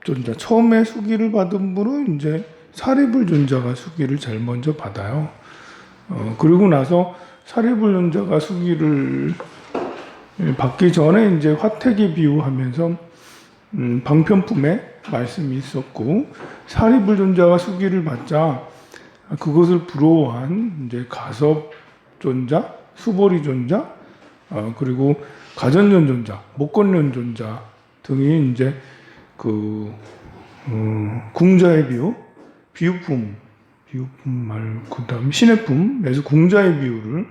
가섭존자, 처음에 수기를 받은 분은 이제 사리불존자가 수기를 제일 먼저 받아요. 그리고 나서 사리불존자가 수기를 받기 전에 이제 화택에 비유하면서 방편품에 말씀이 있었고, 사리불존자가 수기를 받자 그것을 부러워한 이제 가섭존자, 수보리존자, 그리고 가전연존자, 목건연존자 등이 이제 궁자의 비유, 비유품 말고 그다음 신해품에서 궁자의 비유를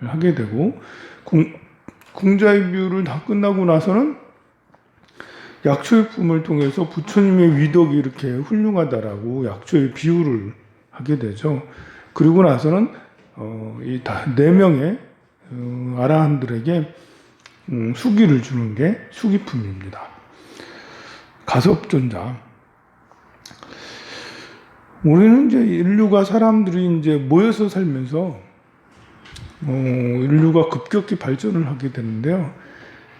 하게 되고, 궁자의 비유를 다 끝나고 나서는 약초의 품을 통해서 부처님의 위덕이 이렇게 훌륭하다라고 약초의 비유를 하게 되죠. 그리고 나서는 이 네 명의 아라한들에게 수기를 주는 게 수기품입니다. 가섭존자. 우리는 이제 인류가 사람들이 이제 모여서 살면서 인류가 급격히 발전을 하게 되는데요.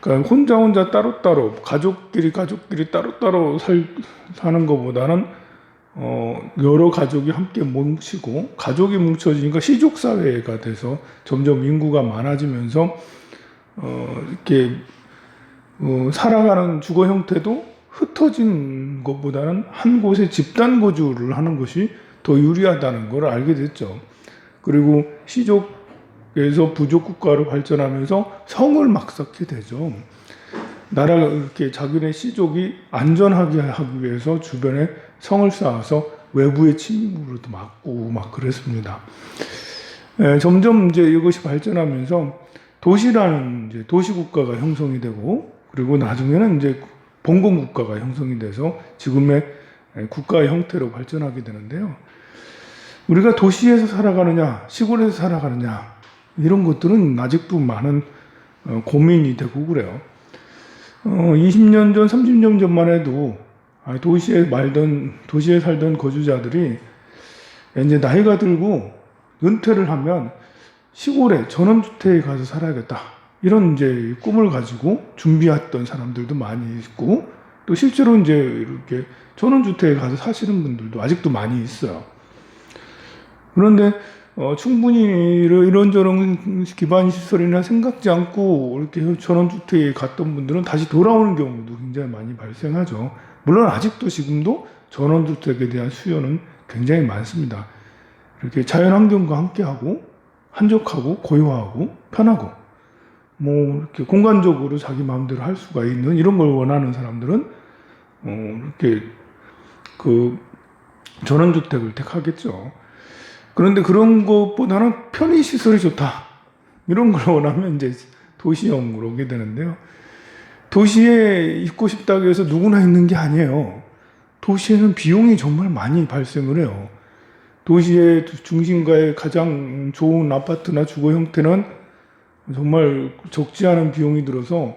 그러니까 혼자 따로따로 가족끼리 따로따로 사는 것보다는 여러 가족이 함께 뭉치고, 가족이 뭉쳐지니까 시족 사회가 돼서 점점 인구가 많아지면서 이렇게 살아가는 주거 형태도 흩어진 것보다는 한 곳에 집단 거주를 하는 것이 더 유리하다는 걸 알게 됐죠. 그리고 시족에서 부족 국가로 발전하면서 성을 막 쌓게 되죠. 나라가 이렇게 자기네 시족이 안전하게 하기 위해서 주변에 성을 쌓아서 외부의 침입으로도 막고 막 그랬습니다. 점점 이제 이것이 발전하면서 도시라는 이제 도시국가가 형성이 되고, 그리고 나중에는 이제 봉건국가가 형성이 돼서 지금의 국가의 형태로 발전하게 되는데요. 우리가 도시에서 살아가느냐, 시골에서 살아가느냐, 이런 것들은 아직도 많은 고민이 되고 그래요. 20년 전, 30년 전만 해도 도시에 살던 거주자들이 이제 나이가 들고 은퇴를 하면 시골에 전원주택에 가서 살아야겠다, 이런 이제 꿈을 가지고 준비했던 사람들도 많이 있고, 또 실제로 이제 이렇게 전원주택에 가서 사시는 분들도 아직도 많이 있어요. 그런데 충분히 이런저런 기반 시설이나 생각지 않고 이렇게 전원주택에 갔던 분들은 다시 돌아오는 경우도 굉장히 많이 발생하죠. 물론 아직도 지금도 전원주택에 대한 수요는 굉장히 많습니다. 이렇게 자연환경과 함께하고 한적하고 고요하고 편하고 이렇게 공간적으로 자기 마음대로 할 수가 있는 이런 걸 원하는 사람들은 이렇게 전원주택을 택하겠죠. 그런데 그런 것보다는 편의시설이 좋다, 이런 걸 원하면 이제 도시형으로 오게 되는데요. 도시에 있고 싶다고 해서 누구나 있는 게 아니에요. 도시에는 비용이 정말 많이 발생을 해요. 도시의 중심가에 가장 좋은 아파트나 주거 형태는 정말 적지 않은 비용이 들어서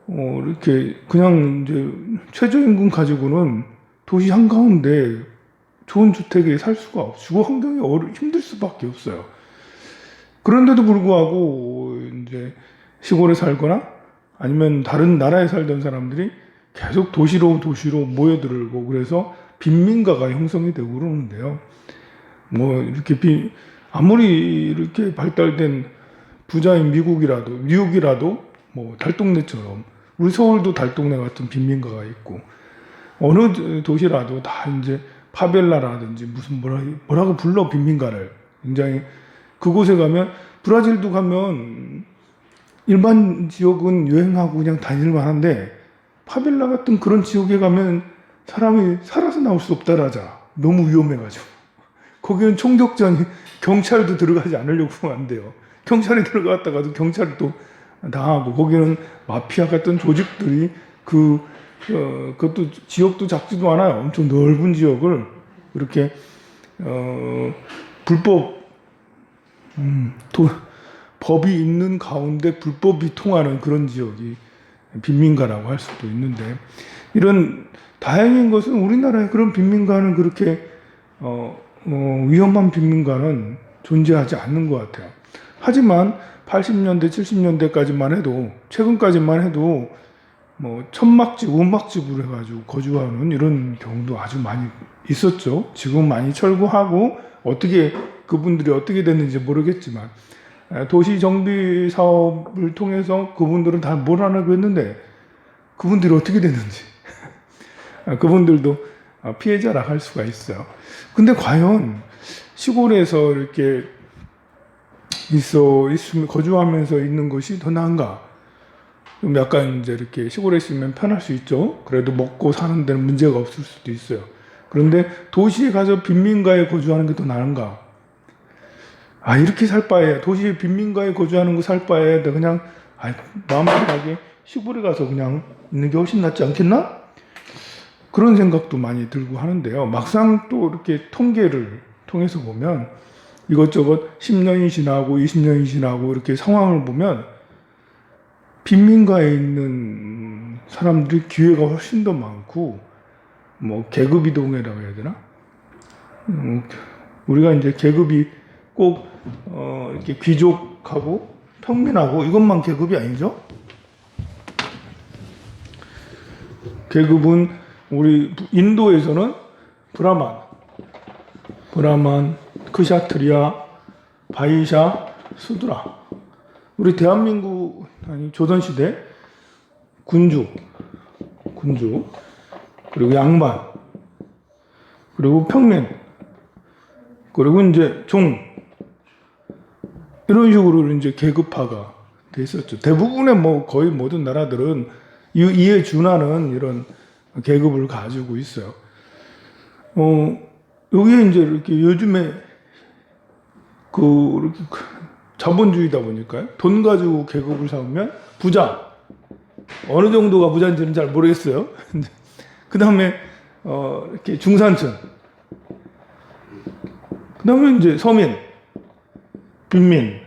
이렇게 그냥 이제 최저임금 가지고는 도시 한가운데 좋은 주택에 살 수가 없어. 주거 환경이 힘들 수밖에 없어요. 그런데도 불구하고 이제 시골에 살거나 아니면 다른 나라에 살던 사람들이 계속 도시로 모여들고, 그래서 빈민가가 형성이 되고 그러는데요. 이렇게 아무리 이렇게 발달된 부자인 뉴욕이라도 달동네처럼, 우리 서울도 달동네 같은 빈민가가 있고, 어느 도시라도 다 이제 파벨라라든지 무슨 뭐라고 불러, 빈민가를. 굉장히 그곳에 가면, 브라질도 가면 일반 지역은 여행하고 그냥 다닐만 한데 파벨라 같은 그런 지역에 가면 사람이 살아서 나올 수 없다라자. 너무 위험해가지고. 거기는 총격전이, 경찰도 들어가지 않으려고 하면 안 돼요. 경찰이 들어갔다가도 경찰이 또 당하고, 거기는 마피아 같은 조직들이 그것도 지역도 작지도 않아요. 엄청 넓은 지역을 이렇게 법이 있는 가운데 불법이 통하는 그런 지역이 빈민가라고 할 수도 있는데, 이런 다행인 것은 우리나라에 그런 빈민가는 그렇게 위험한 빈민가는 존재하지 않는 것 같아요. 하지만 80년대, 70년대까지만 해도, 최근까지만 해도 뭐 천막집, 원막집으로 해가지고 거주하는 이런 경우도 아주 많이 있었죠. 지금 많이 철거하고 어떻게 그분들이 어떻게 됐는지 모르겠지만 도시 정비 사업을 통해서 그분들은 다 몰아내고 했는데 그분들이 어떻게 됐는지 그분들도 피해자라 할 수가 있어요. 근데 과연 시골에서 이렇게 있으면 거주하면서 있는 것이 더 나은가? 좀 약간 이제 이렇게 시골에 있으면 편할 수 있죠. 그래도 먹고 사는 데는 문제가 없을 수도 있어요. 그런데 도시에 가서 빈민가에 거주하는 게 더 나은가? 이렇게 살 바에 도시 빈민가에 거주하는 거 살 바에 내가 그냥 마음 편하게 시골에 가서 그냥 있는 게 훨씬 낫지 않겠나? 그런 생각도 많이 들고 하는데요. 막상 또 이렇게 통계를 통해서 보면 이것저것 10년이 지나고 20년이 지나고 이렇게 상황을 보면 빈민가에 있는 사람들이 기회가 훨씬 더 많고 뭐 계급 이동이라고 해야 되나? 우리가 이제 계급이 꼭 이렇게 귀족하고 평민하고 이것만 계급이 아니죠. 계급은 우리 인도에서는 브라만, 크샤트리아, 바이샤, 수드라. 우리 대한민국 조선시대 군주 그리고 양반 그리고 평민 그리고 이제 종 이런 식으로 이제 계급화가 돼 있었죠. 대부분의 뭐 거의 모든 나라들은 이에 준하는 이런 계급을 가지고 있어요. 여기에 이제 이렇게 요즘에 이렇게 자본주의다 보니까요. 돈 가지고 계급을 세우면 부자. 어느 정도가 부자인지는 잘 모르겠어요. 그 다음에, 이렇게 중산층. 그 다음에 이제 서민, 빈민.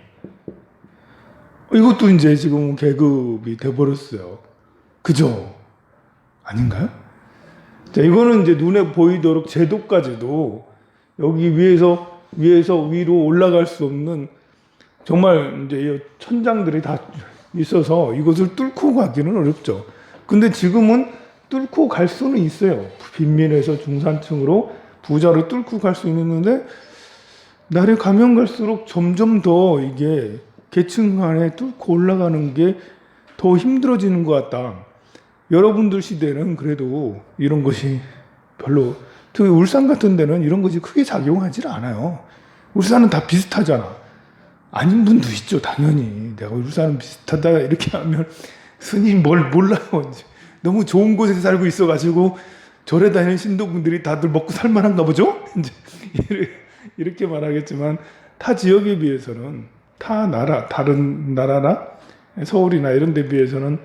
이것도 이제 지금 계급이 돼버렸어요. 그죠? 아닌가요? 자, 이거는 이제 눈에 보이도록 제도까지도 여기 위에서 위로 올라갈 수 없는 정말 이제 천장들이 다 있어서 이것을 뚫고 가기는 어렵죠. 근데 지금은 뚫고 갈 수는 있어요. 빈민에서 중산층으로 부자로 뚫고 갈 수 있는데 날이 가면 갈수록 점점 더 이게 계층 간에 뚫고 올라가는 게 더 힘들어지는 것 같다. 여러분들 시대는 그래도 이런 것이 별로, 특히 울산 같은 데는 이런 것이 크게 작용하지 않아요. 울산은 다 비슷하잖아. 아닌 분도 있죠, 당연히. 내가 울산은 비슷하다 이렇게 하면 스님 뭘 몰라요. 너무 좋은 곳에 살고 있어가지고 절에 다니는 신도분들이 다들 먹고 살만한가 보죠? 이렇게 말하겠지만 타 지역에 비해서는 다른 나라나 서울이나 이런 데 비해서는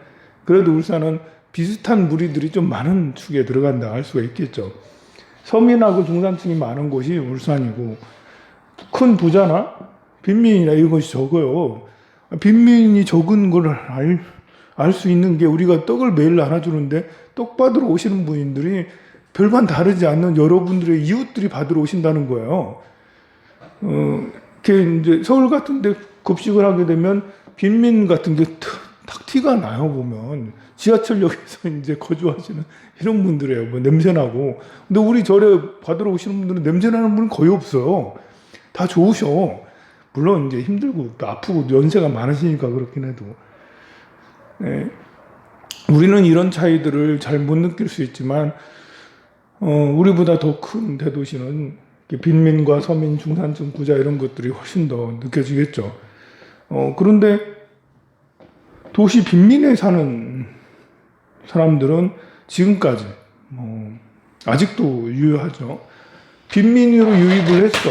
그래도 울산은 비슷한 무리들이 좀 많은 축에 들어간다 할 수가 있겠죠. 서민하고 중산층이 많은 곳이 울산이고 큰 부자나 빈민이나 이런 것이 적어요. 빈민이 적은 걸 알 수 있는 게 우리가 떡을 매일 나눠주는데 떡 받으러 오시는 분들이 별반 다르지 않는 여러분들의 이웃들이 받으러 오신다는 거예요. 이렇게 이제 서울 같은 데 급식을 하게 되면 빈민 같은 게 탁 티가 나요, 보면. 지하철역에서 이제 거주하시는 이런 분들이에요. 뭐 냄새나고. 근데 우리 절에 받으러 오시는 분들은 냄새나는 분은 거의 없어요. 다 좋으셔. 물론 이제 힘들고 또 아프고 연세가 많으시니까 그렇긴 해도. 네. 우리는 이런 차이들을 잘 못 느낄 수 있지만, 우리보다 더 큰 대도시는 빈민과 서민, 중산층, 부자 이런 것들이 훨씬 더 느껴지겠죠. 그런데 도시 빈민에 사는 사람들은 지금까지 아직도 유효하죠. 빈민으로 유입을 했어.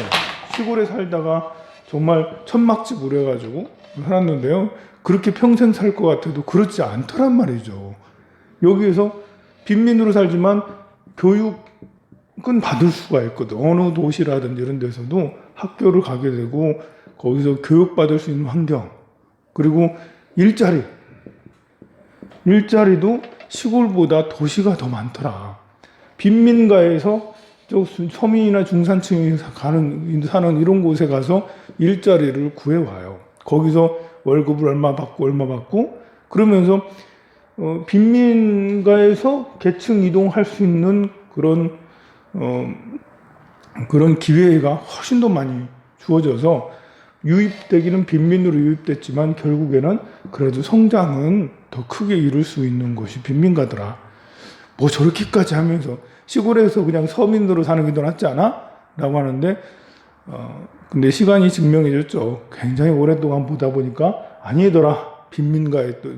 시골에 살다가 정말 천막집으로 해가지고 살았는데요. 그렇게 평생 살 것 같아도 그렇지 않더란 말이죠. 여기에서 빈민으로 살지만 교육은 받을 수가 있거든. 어느 도시라든지 이런 데서도 학교를 가게 되고 거기서 교육받을 수 있는 환경, 그리고 일자리도 시골보다 도시가 더 많더라. 빈민가에서 서민이나 중산층이 사는 이런 곳에 가서 일자리를 구해와요. 거기서 월급을 얼마 받고 그러면서 빈민가에서 계층 이동할 수 있는 그런 기회가 훨씬 더 많이 주어져서 유입되기는 빈민으로 유입됐지만 결국에는 그래도 성장은 더 크게 이룰 수 있는 곳이 빈민가더라. 뭐 저렇게까지 하면서 시골에서 그냥 서민으로 사는 게 더 낫지 않아? 라고 하는데 근데 시간이 증명해줬죠. 굉장히 오랫동안 보다 보니까 아니더라. 빈민가에 또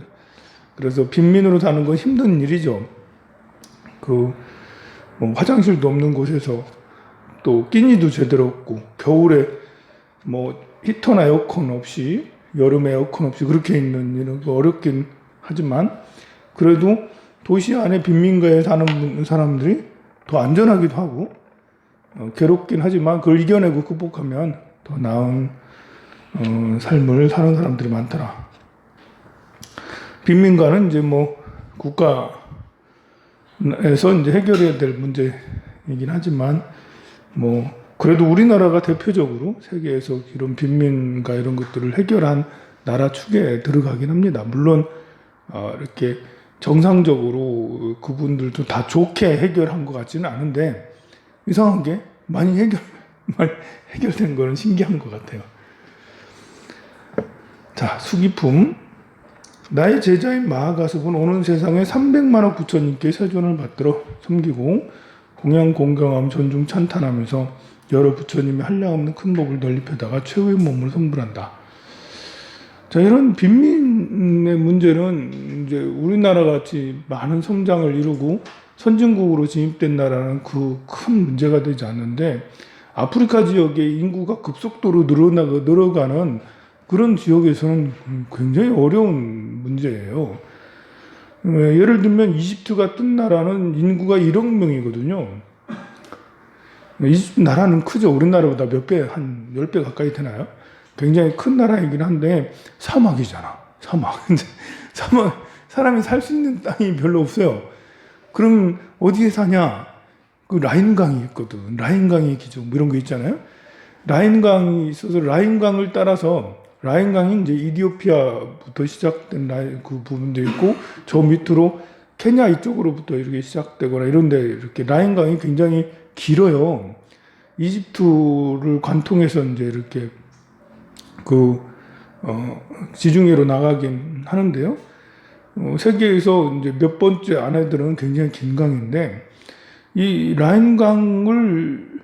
그래서 빈민으로 사는 건 힘든 일이죠. 뭐 화장실도 없는 곳에서 또 끼니도 제대로 없고 겨울에 뭐 히터나 에어컨 없이 여름에 에어컨 없이 그렇게 있는 일은 어렵긴 하지만 그래도 도시 안에 빈민가에 사는 사람들이 더 안전하기도 하고 괴롭긴 하지만 그걸 이겨내고 극복하면 더 나은 삶을 사는 사람들이 많더라. 빈민가는 이제 뭐 국가에서 이제 해결해야 될 문제이긴 하지만 뭐 그래도 우리나라가 대표적으로 세계에서 이런 빈민가 이런 것들을 해결한 나라 축에 들어가긴 합니다. 물론 이렇게 정상적으로 그분들도 다 좋게 해결한 것 같지는 않은데 이상한 게 많이 해결된 거는 신기한 것 같아요. 자, 수기품. 나의 제자인 마하가섭은 오는 세상에 300만억 부처님께 세존을 받들어 섬기고 공양 공경함 존중 찬탄하면서 여러 부처님의 한량없는 큰 복을 널리펴다가 최후의 몸을 선물한다. 자, 이런 빈민의 문제는 이제 우리나라 같이 많은 성장을 이루고 선진국으로 진입된 나라는 그 큰 문제가 되지 않는데 아프리카 지역의 인구가 급속도로 늘어가는 그런 지역에서는 굉장히 어려운 문제예요. 예를 들면 이집트 같은 나라는 인구가 1억 명이거든요. 이집트 나라는 크죠. 우리나라보다 몇 배, 한 10배 가까이 되나요? 굉장히 큰 나라이긴 한데 사막이잖아. 사막. 사람이 살 수 있는 땅이 별로 없어요. 그럼 어디에 사냐? 그 라인강이 있거든. 라인강의 기적 뭐 이런 거 있잖아요. 라인강이 있어서 라인강을 따라서 라인강이 이제 이디오피아부터 시작된 그 부분도 있고 저 밑으로 케냐 이쪽으로부터 이렇게 시작되거나 이런데 이렇게 라인강이 굉장히 길어요. 이집트를 관통해서 이제 이렇게 지중해로 나가긴 하는데요. 세계에서 이제 몇 번째 안에들은 굉장히 긴 강인데 이 라인강을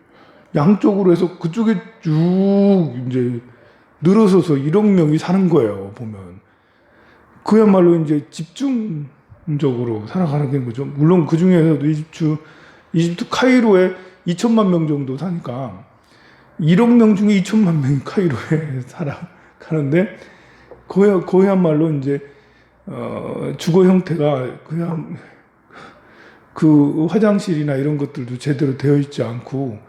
양쪽으로 해서 그쪽에 쭉 이제 늘어서서 1억 명이 사는 거예요, 보면. 그야말로 이제 집중적으로 살아가는 거죠. 물론 그 중에서도 이집트 카이로에 2천만 명 정도 사니까 1억 명 중에 2천만 명이 카이로에 살아가는데 그야말로 이제 주거 형태가 그냥 그 화장실이나 이런 것들도 제대로 되어 있지 않고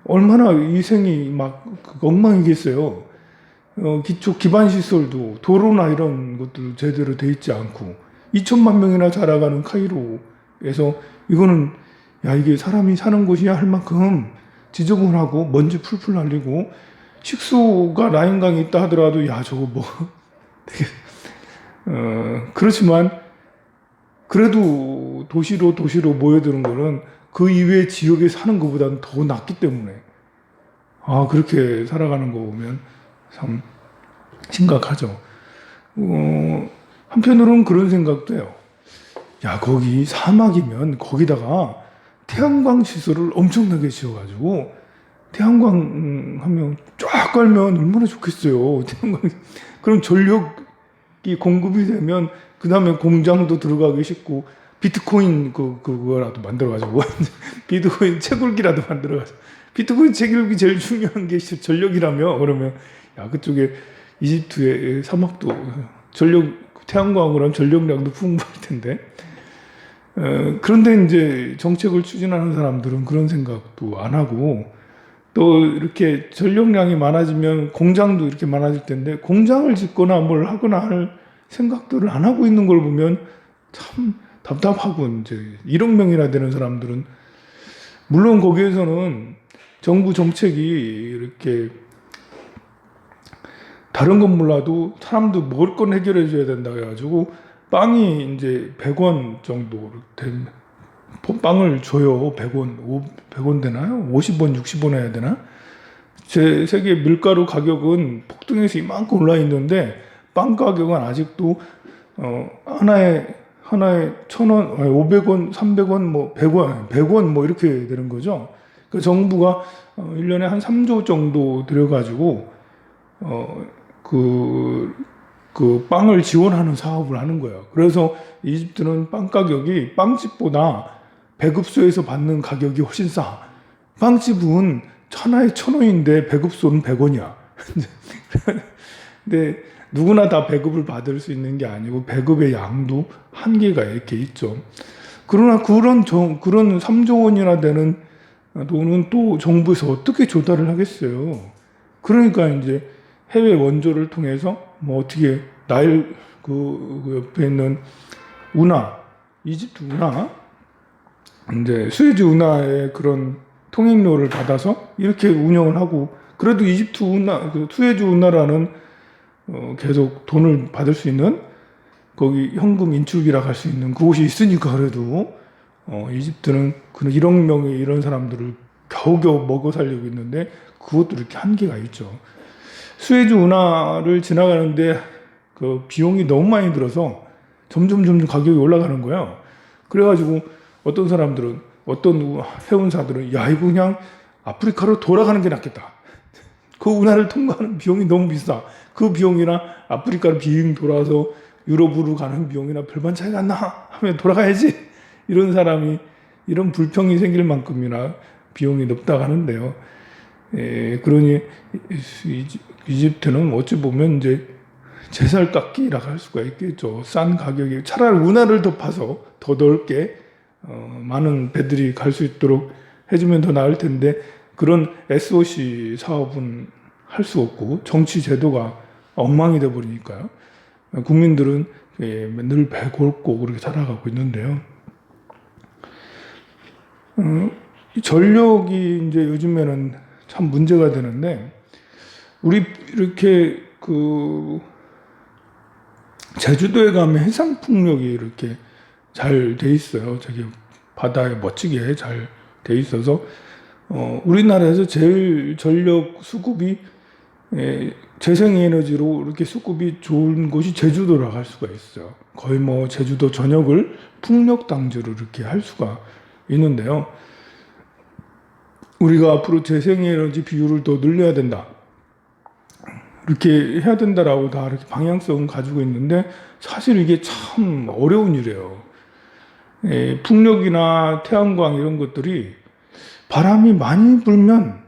얼마나 위생이 막 엉망이겠어요. 기반 시설도 도로나 이런 것들도 제대로 되어 있지 않고 2천만 명이나 살아가는 카이로에서 이거는 야 이게 사람이 사는 곳이야 할 만큼 지저분하고 먼지 풀풀 날리고 식수가 라인강에 있다 하더라도 야 저거 뭐 되게 그렇지만 그래도 도시로 모여드는 거는 그 이외의 지역에 사는 것보다는 더 낫기 때문에 그렇게 살아가는 거 보면 참 심각하죠. 한편으로는 그런 생각도 해요. 야 거기 사막이면 거기다가 태양광 시설을 엄청나게 지어가지고 태양광 하면 쫙 깔면 얼마나 좋겠어요. 태양광 그럼 전력이 공급이 되면 그 다음에 공장도 들어가기 쉽고 비트코인 그거라도 만들어가지고 비트코인 채굴기라도 만들어가지고 비트코인 채굴기 제일 중요한 게 전력이라며 그러면 야 그쪽에 이집트의 사막도 태양광으로 하면 전력량도 풍부할 텐데 그런데 이제 정책을 추진하는 사람들은 그런 생각도 안 하고 또 이렇게 전력량이 많아지면 공장도 이렇게 많아질 텐데 공장을 짓거나 뭘 하거나 할 생각들을 안 하고 있는 걸 보면 참 답답하고 이제 1억 명이나 되는 사람들은 물론 거기에서는 정부 정책이 이렇게 다른 건 몰라도 사람도 먹을 건 해결해 줘야 된다 해가지고 빵이 이제 100원 정도 된 빵을 줘요. 100원 되나요? 50원, 60원 해야 되나? 제 세계 밀가루 가격은 폭등해서 이만큼 올라 있는데 빵 가격은 아직도 하나에 1,000원, 500원, 300원, 뭐 100원 뭐 이렇게 되는 거죠. 그 정부가 1년에 한 3조 정도 들여가지고 그 빵을 지원하는 사업을 하는 거예요. 그래서 이집트는 빵 가격이 빵집보다 배급소에서 받는 가격이 훨씬 싸. 빵집은 하나에 1,000원인데 배급소는 100원이야. 근데 누구나 다 배급을 받을 수 있는 게 아니고 배급의 양도 한계가 이렇게 있죠. 그러나 그런 3조 원이나 되는 돈은 또 정부에서 어떻게 조달을 하겠어요. 그러니까 이제 해외 원조를 통해서 뭐 어떻게 나일 그 옆에 있는 이집트 운하 이제 수에즈 운하의 그런 통행료를 받아서 이렇게 운영을 하고, 그래도 이집트 운하 그 수에즈 운하라는 계속 돈을 받을 수 있는 거기 현금 인출기라 할 수 있는 그곳이 있으니까 그래도 이집트는 그런 1억 명의 이런 사람들을 겨우겨우 먹어 살리고 있는데 그것도 이렇게 한계가 있죠. 수에즈 운하를 지나가는데 그 비용이 너무 많이 들어서 점점 가격이 올라가는 거예요. 그래가지고 어떤 사람들은, 어떤 해운사들은 야 이거 그냥 아프리카로 돌아가는 게 낫겠다. 그 운하를 통과하는 비용이 너무 비싸. 그 비용이나 아프리카로 비행 돌아서 유럽으로 가는 비용이나 별반 차이가 안 나 하면 돌아가야지. 이런 사람이, 이런 불평이 생길 만큼이나 비용이 높다고 하는데요. 그러니 이집트는 어찌 보면 이제 제살 깎기라고 할 수가 있겠죠. 싼 가격에 차라리 운하를 더 파서 더 넓게 많은 배들이 갈 수 있도록 해주면 더 나을 텐데 그런 SOC 사업은 할 수 없고 정치 제도가 엉망이 돼 버리니까요. 국민들은 늘 배고프고 그렇게 살아가고 있는데요. 전력이 이제 요즘에는 참 문제가 되는데, 우리 이렇게 그 제주도에 가면 해상 풍력이 이렇게 잘 돼 있어요. 저기 바다에 멋지게 잘 돼 있어서 우리나라에서 제일 전력 수급이 재생에너지로 이렇게 수급이 좋은 곳이 제주도라고 할 수가 있어요. 거의 뭐 제주도 전역을 풍력 당지로 이렇게 할 수가 있는데요. 우리가 앞으로 재생에너지 비율을 더 늘려야 된다, 이렇게 해야 된다라고 다 이렇게 방향성을 가지고 있는데 사실 이게 참 어려운 일이에요. 풍력이나 태양광 이런 것들이 바람이 많이 불면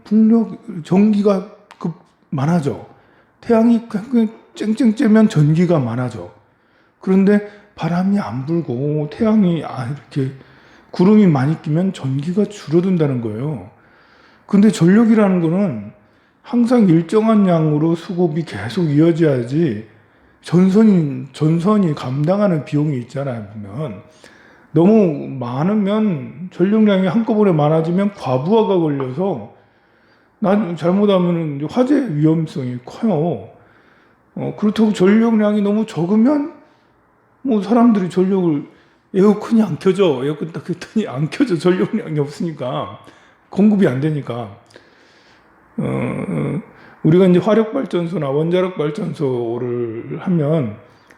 전기가 많아져. 태양이 쨍쨍 쬐면 전기가 많아져. 그런데 바람이 안 불고 태양이 이렇게 구름이 많이 끼면 전기가 줄어든다는 거예요. 근데 전력이라는 거는 항상 일정한 양으로 수급이 계속 이어져야지 전선이 감당하는 비용이 있잖아요, 보면. 너무 많으면, 전력량이 한꺼번에 많아지면 과부하가 걸려서 잘못하면 화재 위험성이 커요. 그렇다고 전력량이 너무 적으면 뭐 사람들이 에어컨이 안 켜져. 에어컨 딱 켰더니 안 켜져. 전력량이 없으니까. 공급이 안 되니까. 우리가 이제 화력발전소나 원자력발전소를 하면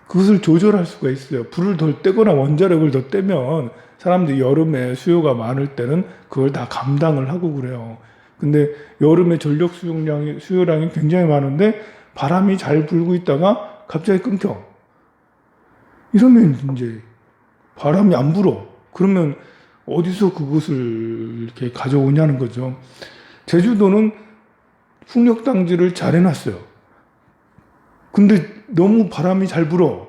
그것을 조절할 수가 있어요. 불을 덜 떼거나 원자력을 더 떼면 사람들이 여름에 수요가 많을 때는 그걸 다 감당을 하고 그래요. 근데 여름에 전력 수요량이 굉장히 많은데 바람이 잘 불고 있다가 갑자기 끊겨. 이러면 이제 바람이 안 불어. 그러면 어디서 그것을 이렇게 가져오냐는 거죠. 제주도는 풍력 당지를 잘 해놨어요. 근데 너무 바람이 잘 불어.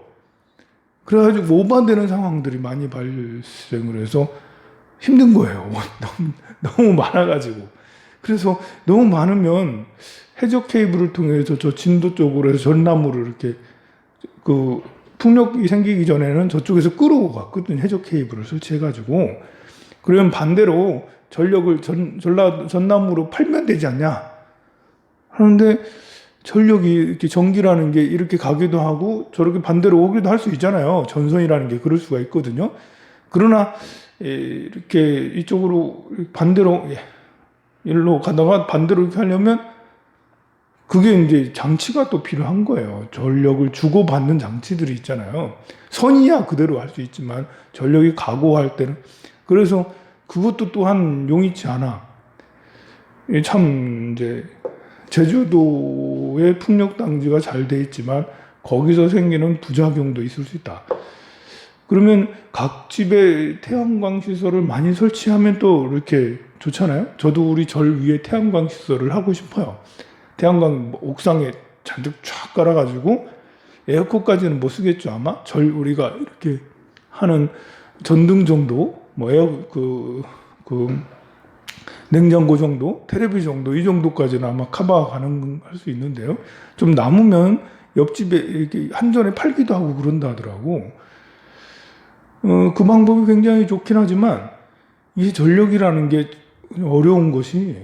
그래가지고 오버되는 상황들이 많이 발생을 해서 힘든 거예요. 너무 많아가지고. 그래서 너무 많으면 해저 케이블을 통해서 저 진도 쪽으로 해서 전나무를 이렇게 그 풍력이 생기기 전에는 저쪽에서 끌어오고 갔거든. 해저 케이블을 설치해가지고. 그러면 반대로 전력을 전나무로 팔면 되지 않냐 하는데 전력이 이렇게 전기라는 게 이렇게 가기도 하고 저렇게 반대로 오기도 할 수 있잖아요. 전선이라는 게 그럴 수가 있거든요. 그러나 이렇게 이쪽으로 반대로 일로 가다가 반대로 이렇게 하려면 그게 이제 장치가 또 필요한 거예요. 전력을 주고받는 장치들이 있잖아요. 선이야 그대로 할 수 있지만 전력이 가고 할 때는 그래서 그것도 또한 용이치 않아. 참 이제 제주도의 풍력 당지가 잘 돼 있지만 거기서 생기는 부작용도 있을 수 있다. 그러면 각 집에 태양광 시설을 많이 설치하면 또 이렇게 좋잖아요. 저도 우리 절 위에 태양광 시설을 하고 싶어요. 태양광 옥상에 잔뜩 쫙 깔아가지고 에어컨까지는 못 쓰겠죠 아마. 절 우리가 이렇게 하는 전등 정도, 뭐 냉장고 정도, 텔레비 정도 이 정도까지는 아마 커버 가능할 수 있는데요. 좀 남으면 옆집에 이렇게 한전에 팔기도 하고 그런다 하더라고. 그 방법이 굉장히 좋긴 하지만 이 전력이라는 게 어려운 것이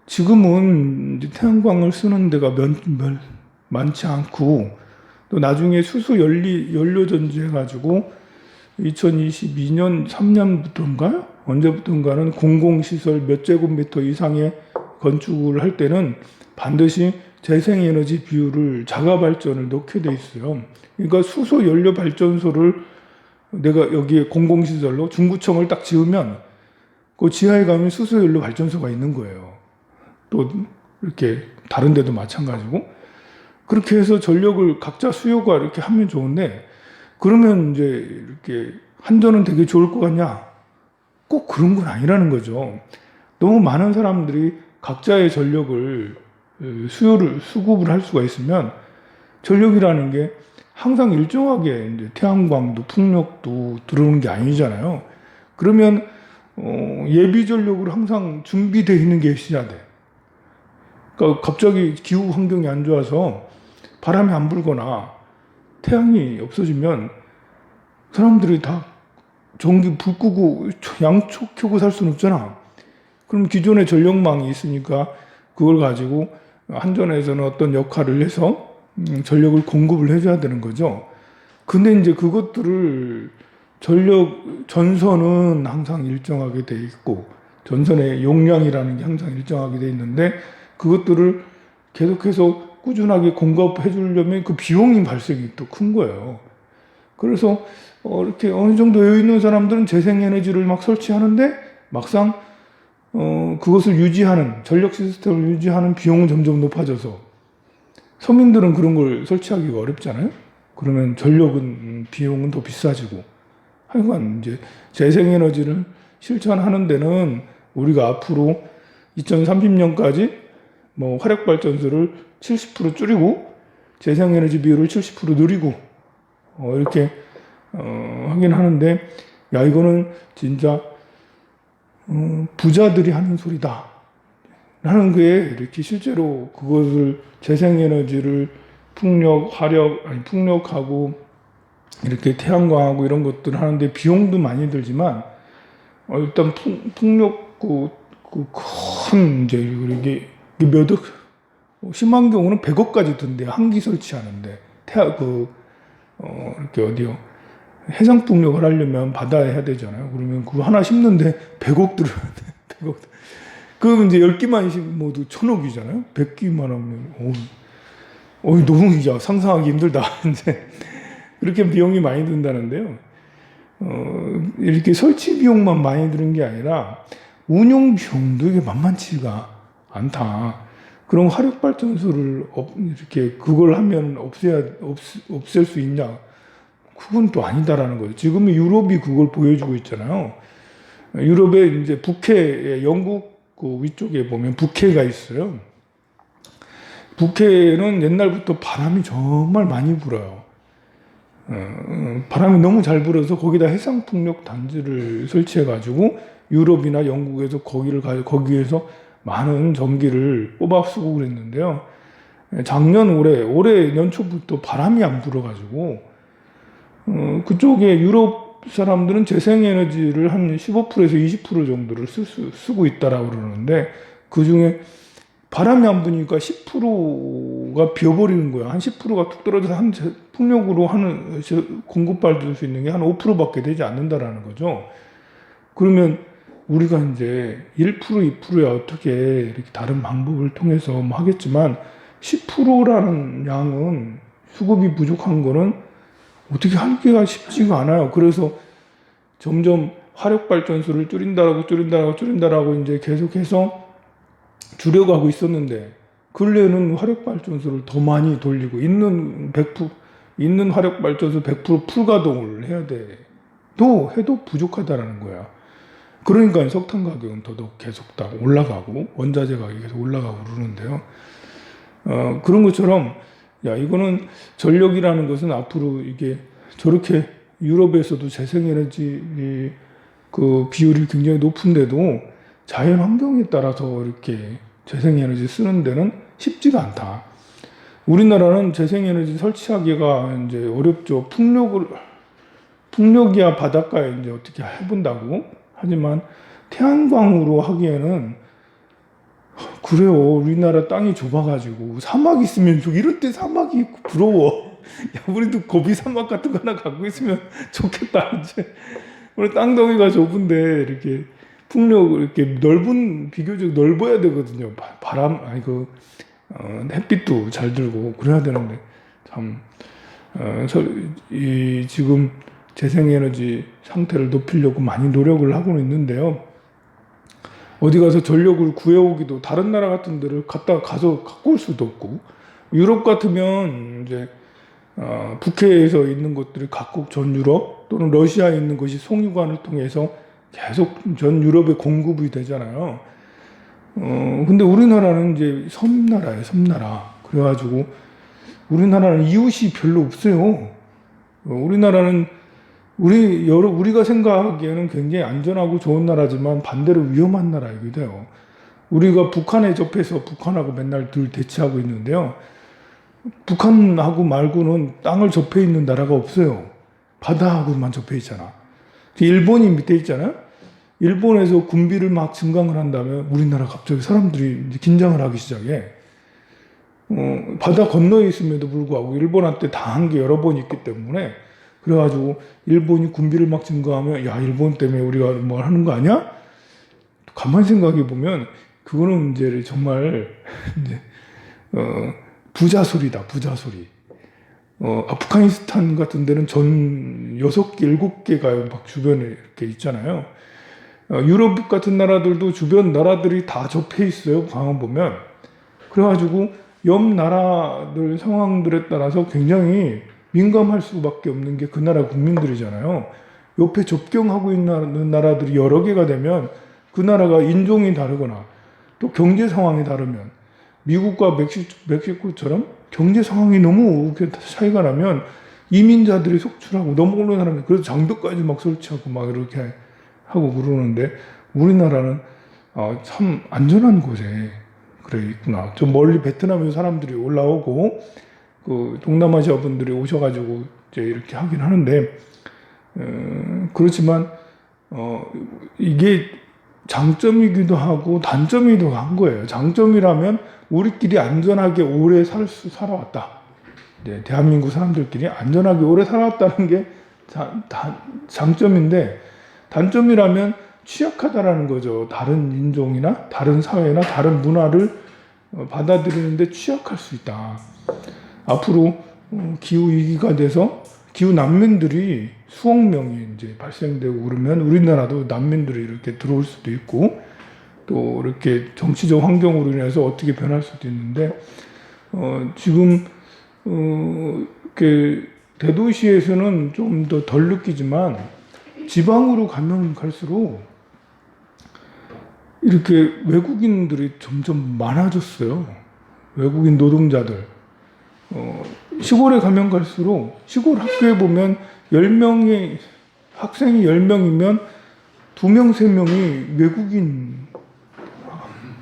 지금은 이제 태양광을 쓰는 데가 많지 않고 또 나중에 수소 연료 전지 해가지고 2022년 3년부터인가요? 언제부터인가는 공공시설 몇 제곱미터 이상의 건축을 할 때는 반드시 재생에너지 비율을 자가 발전을 넣게 돼 있어요. 그러니까 수소 연료 발전소를 내가 여기에 공공시설로 중구청을 딱 지으면 그 지하에 가면 수소 연료 발전소가 있는 거예요. 또 이렇게 다른 데도 마찬가지고 그렇게 해서 전력을 각자 수요가 이렇게 하면 좋은데 그러면 이제 이렇게 한전은 되게 좋을 것 같냐? 꼭 그런 건 아니라는 거죠. 너무 많은 사람들이 각자의 전력을 수급을 할 수가 있으면 전력이라는 게 항상 일정하게 이제 태양광도 풍력도 들어오는 게 아니잖아요. 그러면 예비 전력으로 항상 준비되어 있는 게 있어야 돼. 그러니까 갑자기 기후 환경이 안 좋아서 바람이 안 불거나 태양이 없어지면 사람들이 다 전기 불 끄고 양초 켜고 살 수는 없잖아. 그럼 기존에 전력망이 있으니까 그걸 가지고 한전에서는 어떤 역할을 해서 전력을 공급을 해줘야 되는 거죠. 근데 이제 그것들을 전선은 항상 일정하게 돼 있고 전선의 용량이라는 게 항상 일정하게 돼 있는데 그것들을 계속해서 꾸준하게 공급해 주려면 그 비용이 발생이 또 큰 거예요. 그래서 이렇게 어느 정도 여유 있는 사람들은 재생에너지를 막 설치하는데 막상 그것을 유지하는 전력 시스템을 유지하는 비용은 점점 높아져서 서민들은 그런 걸 설치하기가 어렵잖아요. 그러면 전력은 비용은 더 비싸지고 하여간 이제 재생에너지를 실천하는 데는 우리가 앞으로 2030년까지 뭐 화력발전소를 70% 줄이고 재생에너지 비율을 70% 늘리고 이렇게 하긴 하는데 야 이거는 진짜 부자들이 하는 소리다 라는 게 이렇게 실제로 그것을 재생에너지를 풍력하고 이렇게 태양광하고 이런 것들 하는데 비용도 많이 들지만 일단 풍력 큰 이제 이게 몇억 심한 경우는 100억까지 든대요. 한 기 설치하는데 이렇게 어디요 해상풍력을 하려면 바다에 해야 되잖아요. 그러면 그거 하나 심는데 100억 들어야 돼. 100억. 그럼 이제 10기만 모두 1000억이잖아요. 100기만 하면 너무 이제 상상하기 힘들다. 이제 그렇게 비용이 많이 든다는데요. 이렇게 설치 비용만 많이 드는 게 아니라 운용 비용도 이게 만만치가 않다. 그럼 화력발전소를 이렇게 그걸 하면 없앨 수 있냐? 그건 또 아니다라는 거예요. 지금 유럽이 그걸 보여주고 있잖아요. 유럽에 이제 북해, 영국 그 위쪽에 보면 북해가 있어요. 북해는 옛날부터 바람이 정말 많이 불어요. 바람이 너무 잘 불어서 거기다 해상풍력 단지를 설치해가지고 유럽이나 영국에서 거기에서 많은 전기를 뽑아 쓰고 그랬는데요. 올해 연초부터 바람이 안 불어가지고 그쪽에 유럽 사람들은 재생에너지를 한 15%에서 20% 정도를 쓰고 있다라고 그러는데 그 중에 바람이 안 부니까 10%가 비어버리는 거야. 한 10%가 툭 떨어져서 풍력으로 하는 공급받을 수 있는 게 한 5%밖에 되지 않는다라는 거죠. 그러면 우리가 이제 1%, 2%야 어떻게 이렇게 다른 방법을 통해서 뭐 하겠지만 10%라는 양은 수급이 부족한 거는 어떻게 하기가 쉽지가 않아요. 그래서 점점 화력 발전소를 줄인다라고 이제 계속해서 주려고 하고 있었는데 근래에는 화력 발전소를 더 많이 돌리고 있는 화력 발전소 100% 풀가동을 해야 돼. 해도 부족하다라는 거야. 그러니까 석탄 가격은 더더욱 계속 다 올라가고 원자재 가격이 계속 올라가고 그러는데요. 그런 것처럼 야 이거는 전력이라는 것은 앞으로 이게 저렇게 유럽에서도 재생에너지 그 비율이 굉장히 높은데도 자연 환경에 따라서 이렇게 재생에너지 쓰는 데는 쉽지가 않다. 우리나라는 재생에너지 설치하기가 이제 어렵죠. 풍력이야 바닷가에 이제 어떻게 해본다고. 하지만 태양광으로 하기에는 그래요. 우리나라 땅이 좁아가지고 사막 있으면 이럴 때 사막이 있고 부러워. 야 우리도 고비 사막 같은 거 하나 갖고 있으면 좋겠다. 이제 우리 땅덩이가 좁은데 이렇게 풍력 이렇게 비교적 넓어야 되거든요. 햇빛도 잘 들고 그래야 되는데 참 지금 재생에너지 상태를 높이려고 많이 노력을 하고 있는데요. 어디 가서 전력을 구해오기도 다른 나라 같은 데를 가서 갖고 올 수도 없고 유럽 같으면 이제 북해에서 있는 것들이 각국 전 유럽 또는 러시아에 있는 것이 송유관을 통해서 계속 전 유럽에 공급이 되잖아요. 근데 우리나라는 이제 섬나라예요, 섬나라. 그래가지고 우리나라는 이웃이 별로 없어요. 우리나라는 우리가 생각하기에는 굉장히 안전하고 좋은 나라지만 반대로 위험한 나라이기도 해요. 우리가 북한에 접해서 북한하고 맨날 늘 대치하고 있는데요. 북한하고 말고는 땅을 접해 있는 나라가 없어요. 바다하고만 접해 있잖아. 일본이 밑에 있잖아요. 일본에서 군비를 막 증강을 한다면 우리나라 갑자기 사람들이 이제 긴장을 하기 시작해. 바다 건너에 있음에도 불구하고 일본한테 당한 게 여러 번 있기 때문에 그래가지고 일본이 군비를 막 증가하면 야 일본 때문에 우리가 뭘 하는 거 아니야? 가만 생각해 보면 그거는 이제 정말 이제 부자 소리다 부자 소리. 아프가니스탄 같은 데는 전 6개, 7개가 막 주변에 이렇게 있잖아요. 유럽 같은 나라들도 주변 나라들이 다 접해 있어요. 강원 보면. 그래가지고 옆 나라들 상황들에 따라서 굉장히 민감할 수밖에 없는 게 그 나라 국민들이잖아요. 옆에 접경하고 있는 나라들이 여러 개가 되면 그 나라가 인종이 다르거나 또 경제 상황이 다르면 미국과 멕시코처럼 경제 상황이 너무 차이가 나면 이민자들이 속출하고 넘어오는 사람이 그래서 장벽까지 막 설치하고 막 이렇게 하고 그러는데 우리나라는 참 안전한 곳에 그래 있구나. 좀 멀리 베트남에서 사람들이 올라오고 그 동남아시아 분들이 오셔가지고 이제 이렇게 하긴 하는데 그렇지만 이게 장점이기도 하고 단점이기도 한 거예요. 장점이라면 우리끼리 안전하게 오래 살아왔다. 네, 대한민국 사람들끼리 안전하게 오래 살아왔다는 게 장점인데 단점이라면 취약하다라는 거죠. 다른 인종이나 다른 사회나 다른 문화를 받아들이는데 취약할 수 있다. 앞으로 기후 위기가 돼서 기후 난민들이 수억 명이 이제 발생되고 그러면 우리나라도 난민들이 이렇게 들어올 수도 있고 또 이렇게 정치적 환경으로 인해서 어떻게 변할 수도 있는데 지금 이렇게 대도시에서는 좀 더 덜 느끼지만 지방으로 가면 갈수록 이렇게 외국인들이 점점 많아졌어요. 외국인 노동자들. 시골에 가면 갈수록 시골 학교에 보면 10명의 학생이 10명이면 2명, 3명이 외국인,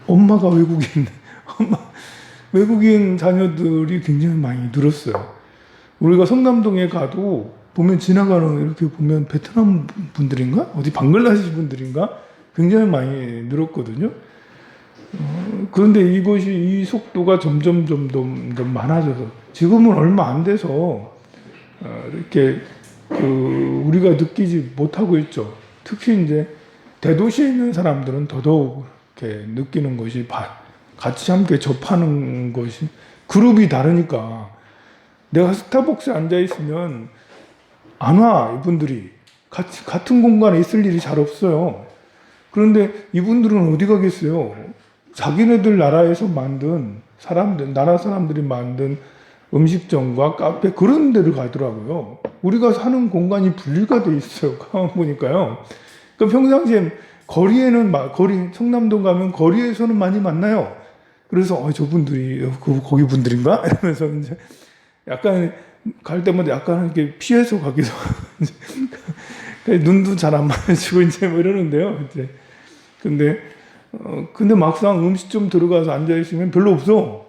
엄마가 외국인 자녀들이 굉장히 많이 늘었어요. 우리가 성남동에 가도 보면 지나가는 이렇게 보면 베트남 분들인가? 어디 방글라데시 분들인가? 굉장히 많이 늘었거든요. 그런데 이것이 이 속도가 점점 많아져서 지금은 얼마 안 돼서 이렇게 우리가 느끼지 못하고 있죠. 특히 이제 대도시에 있는 사람들은 더더욱 이렇게 느끼는 것이 같이 함께 접하는 것이 그룹이 다르니까 내가 스타벅스에 앉아 있으면 안 와, 이분들이. 같은 공간에 있을 일이 잘 없어요. 그런데 이분들은 어디 가겠어요? 자기네들 나라에서 만든 나라 사람들이 만든 음식점과 카페 그런 데를 가더라고요. 우리가 사는 공간이 분리가 돼 있어요. 가만 보니까요. 그러니까 평상시에 거리에는 청남동 가면 거리에서는 많이 만나요. 그래서 저분들이 거기 분들인가 이러면서 이제 약간 갈 때마다 약간 이렇게 피해서 가기도 눈도 잘 안 마주치고 이제 뭐 이러는데요. 이제 근데 막상 음식점 들어가서 앉아 있으면 별로 없어.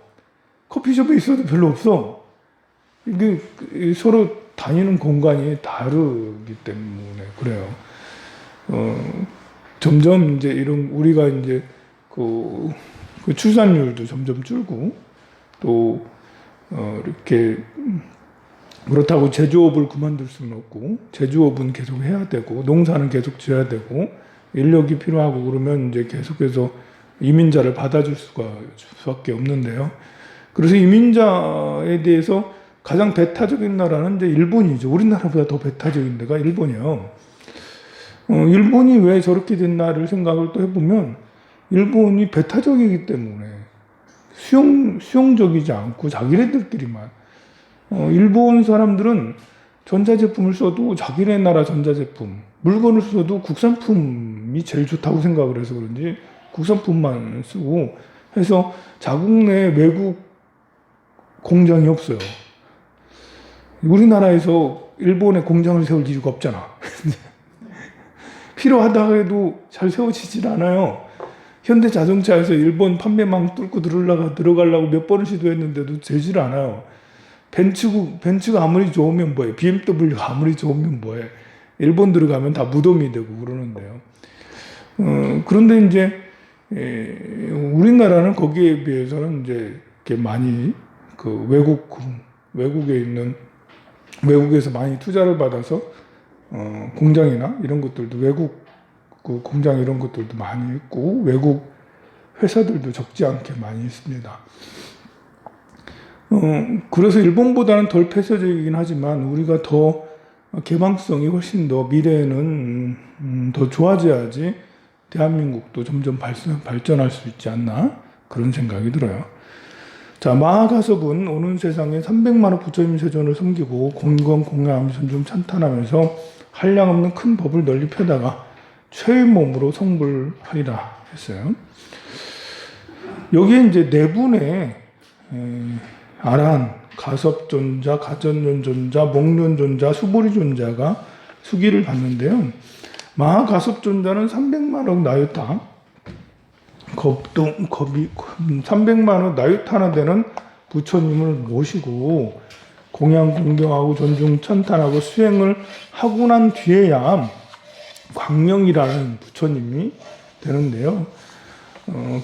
커피숍에 있어도 별로 없어. 이게 서로 다니는 공간이 다르기 때문에 그래요. 점점 이제 우리가 이제 그 출산율도 점점 줄고 또 이렇게 그렇다고 제조업을 그만둘 수는 없고 제조업은 계속 해야 되고 농사는 계속 지어야 되고 인력이 필요하고 그러면 이제 계속해서 이민자를 받아줄 수밖에 없는데요. 그래서 이민자에 대해서 가장 배타적인 나라는 이제 일본이죠. 우리나라보다 더 배타적인 데가 일본이에요. 일본이 왜 저렇게 됐나를 생각을 또 해보면 일본이 배타적이기 때문에 수용적이지 않고 자기네들끼리만 일본 사람들은 전자제품을 써도 자기네 나라 전자제품 물건을 써도 국산품이 제일 좋다고 생각을 해서 그런지 국산품만 쓰고 해서 자국 내 외국 공장이 없어요. 우리나라에서 일본에 공장을 세울 이유가 없잖아. 필요하다 해도 잘 세워지질 않아요. 현대자동차에서 일본 판매망 뚫고 들어가려고 몇 번을 시도했는데도 되질 않아요. 벤츠가 아무리 좋으면 뭐해. BMW가 아무리 좋으면 뭐해. 일본 들어가면 다 무덤이 되고 그러는데요. 그런데 이제 우리나라는 거기에 비해서는 이제 이렇게 많이 그 외국에서 많이 투자를 받아서 공장이나 이런 것들도 외국 그 공장 이런 것들도 많이 있고 외국 회사들도 적지 않게 많이 있습니다. 그래서 일본보다는 덜 폐쇄적이긴 하지만 우리가 더 개방성이 훨씬 더 미래에는 더 좋아져야지 대한민국도 점점 발전할 수 있지 않나 그런 생각이 들어요. 자, 마하가섭은 오는 세상에 300만억 부처님 세존을 섬기고 공건공양함 존중 찬탄하면서 한량없는 큰 법을 널리 펴다가 최의 몸으로 성불하리라 했어요. 여기에 이제 네 분의 아란, 가섭존자, 가전연존자, 목련존자, 수보리존자가 수기를 받는데요. 마하가섭존자는 300만억 나유타, 300만억 나유타나 되는 부처님을 모시고 공양 공경하고 존중 천탄하고 수행을 하고 난 뒤에야 광명이라는 부처님이 되는데요.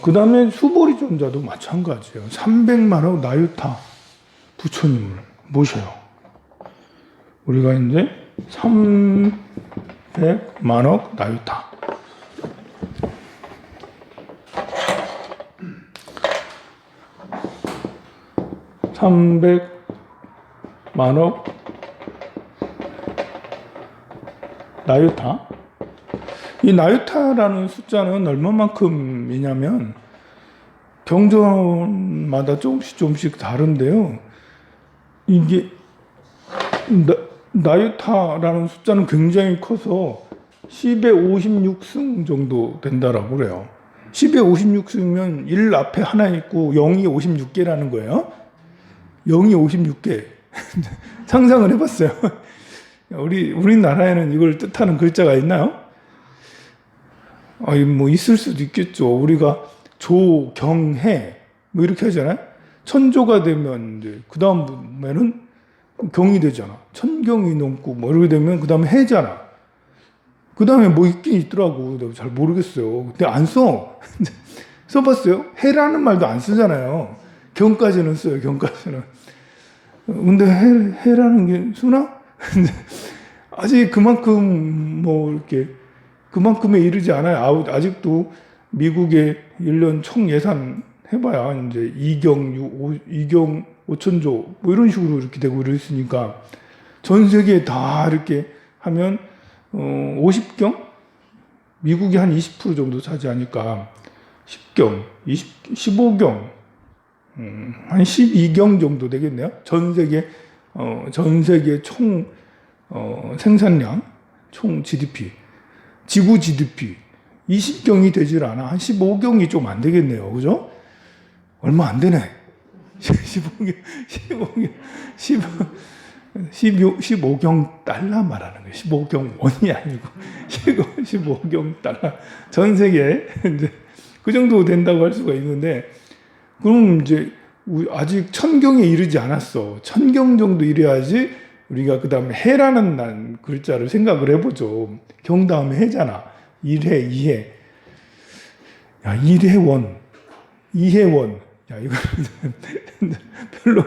그 다음에 수보리존자도 마찬가지예요. 300만억 나유타 부처님을 모셔요. 우리가 이제 300만억 나유타. (300만억) 나유타. 이 나유타라는 숫자는 얼마만큼이냐면 경전마다 조금씩 다른데요. 이게 나유타라는 숫자는 굉장히 커서 10의 56승 정도 된다라고 그래요. 10의 56승이면 1 앞에 하나 있고 0이 56개라는 거예요. 0이 56개. 상상을 해봤어요. 우리나라에는 이걸 뜻하는 글자가 있나요? 뭐 있을 수도 있겠죠. 우리가 조, 경, 해 뭐 이렇게 하잖아요. 천조가 되면 이제 그 다음에는 경이 되잖아. 천경이 넘고 뭐 이렇게 되면 그 다음에 해잖아. 그 다음에 뭐 있긴 있더라고. 내가 잘 모르겠어요. 근데 안 써. 써봤어요? 해라는 말도 안 쓰잖아요. 경까지는 써요. 경까지는. 근데 해라는 게 쓰나? 아직 그만큼 뭐 이렇게 그만큼에 이르지 않아요. 아직도 미국의 1년 총 예산 해봐야 이제 2경 5천조 뭐 이런 식으로 이렇게 되고 이랬으니까 전 세계에 다 이렇게 하면 50경? 미국이 한 20% 정도 차지하니까 10경, 15경, 한 12경 정도 되겠네요. 전 세계 총 생산량, 총 GDP, 지구 GDP 20경이 되질 않아. 한 15경이 좀 안 되겠네요. 그죠? 얼마 안 되네. 15경 달러 말하는 거예요. 15경 원이 아니고 15경 달러. 전 세계에 이제 그 정도 된다고 할 수가 있는데, 그럼 이제 아직 1000경에 이르지 않았어. 1000경 정도 이래야지 우리가 그 다음에 해라는 글자를 생각을 해보죠. 경 다음에 해잖아. 1해, 2해. 야, 1해원, 2해원. 야, 이거는 별로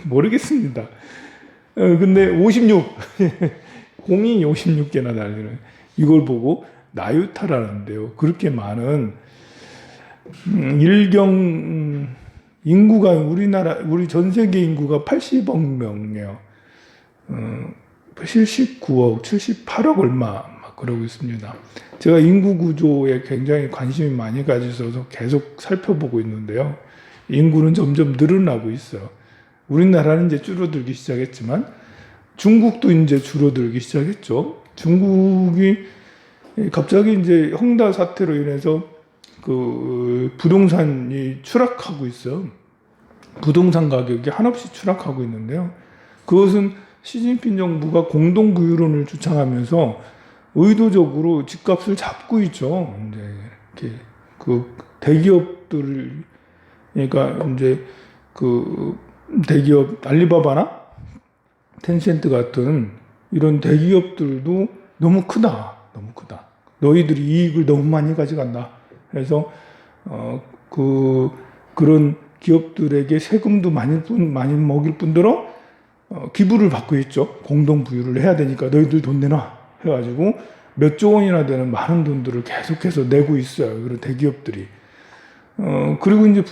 모르겠습니다. 근데 56, 공이 56개나 달리는 이걸 보고 나유타라는데요. 그렇게 많은 일경 인구가 우리 전 세계 인구가 80억 명이에요. 79억, 78억 얼마 막 그러고 있습니다. 제가 인구 구조에 굉장히 관심이 많이 가지셔서 계속 살펴보고 있는데요. 인구는 점점 늘어나고 있어요. 우리나라는 이제 줄어들기 시작했지만 중국도 이제 줄어들기 시작했죠. 중국이 갑자기 이제 헝다 사태로 인해서 그 부동산이 추락하고 있어요. 부동산 가격이 한없이 추락하고 있는데요. 그것은 시진핑 정부가 공동부유론을 주창하면서 의도적으로 집값을 잡고 있죠. 이제 이렇게 그 대기업들, 그러니까 이제 그 대기업 알리바바나 텐센트 같은 이런 대기업들도 너무 크다. 너희들이 이익을 너무 많이 가져간다. 그래서 그런 기업들에게 세금도 많이 먹일 뿐더러 기부를 받고 있죠. 공동부유를 해야 되니까 너희들 돈 내놔 해가지고 몇 조 원이나 되는 많은 돈들을 계속해서 내고 있어요. 그런 대기업들이. 그리고 이제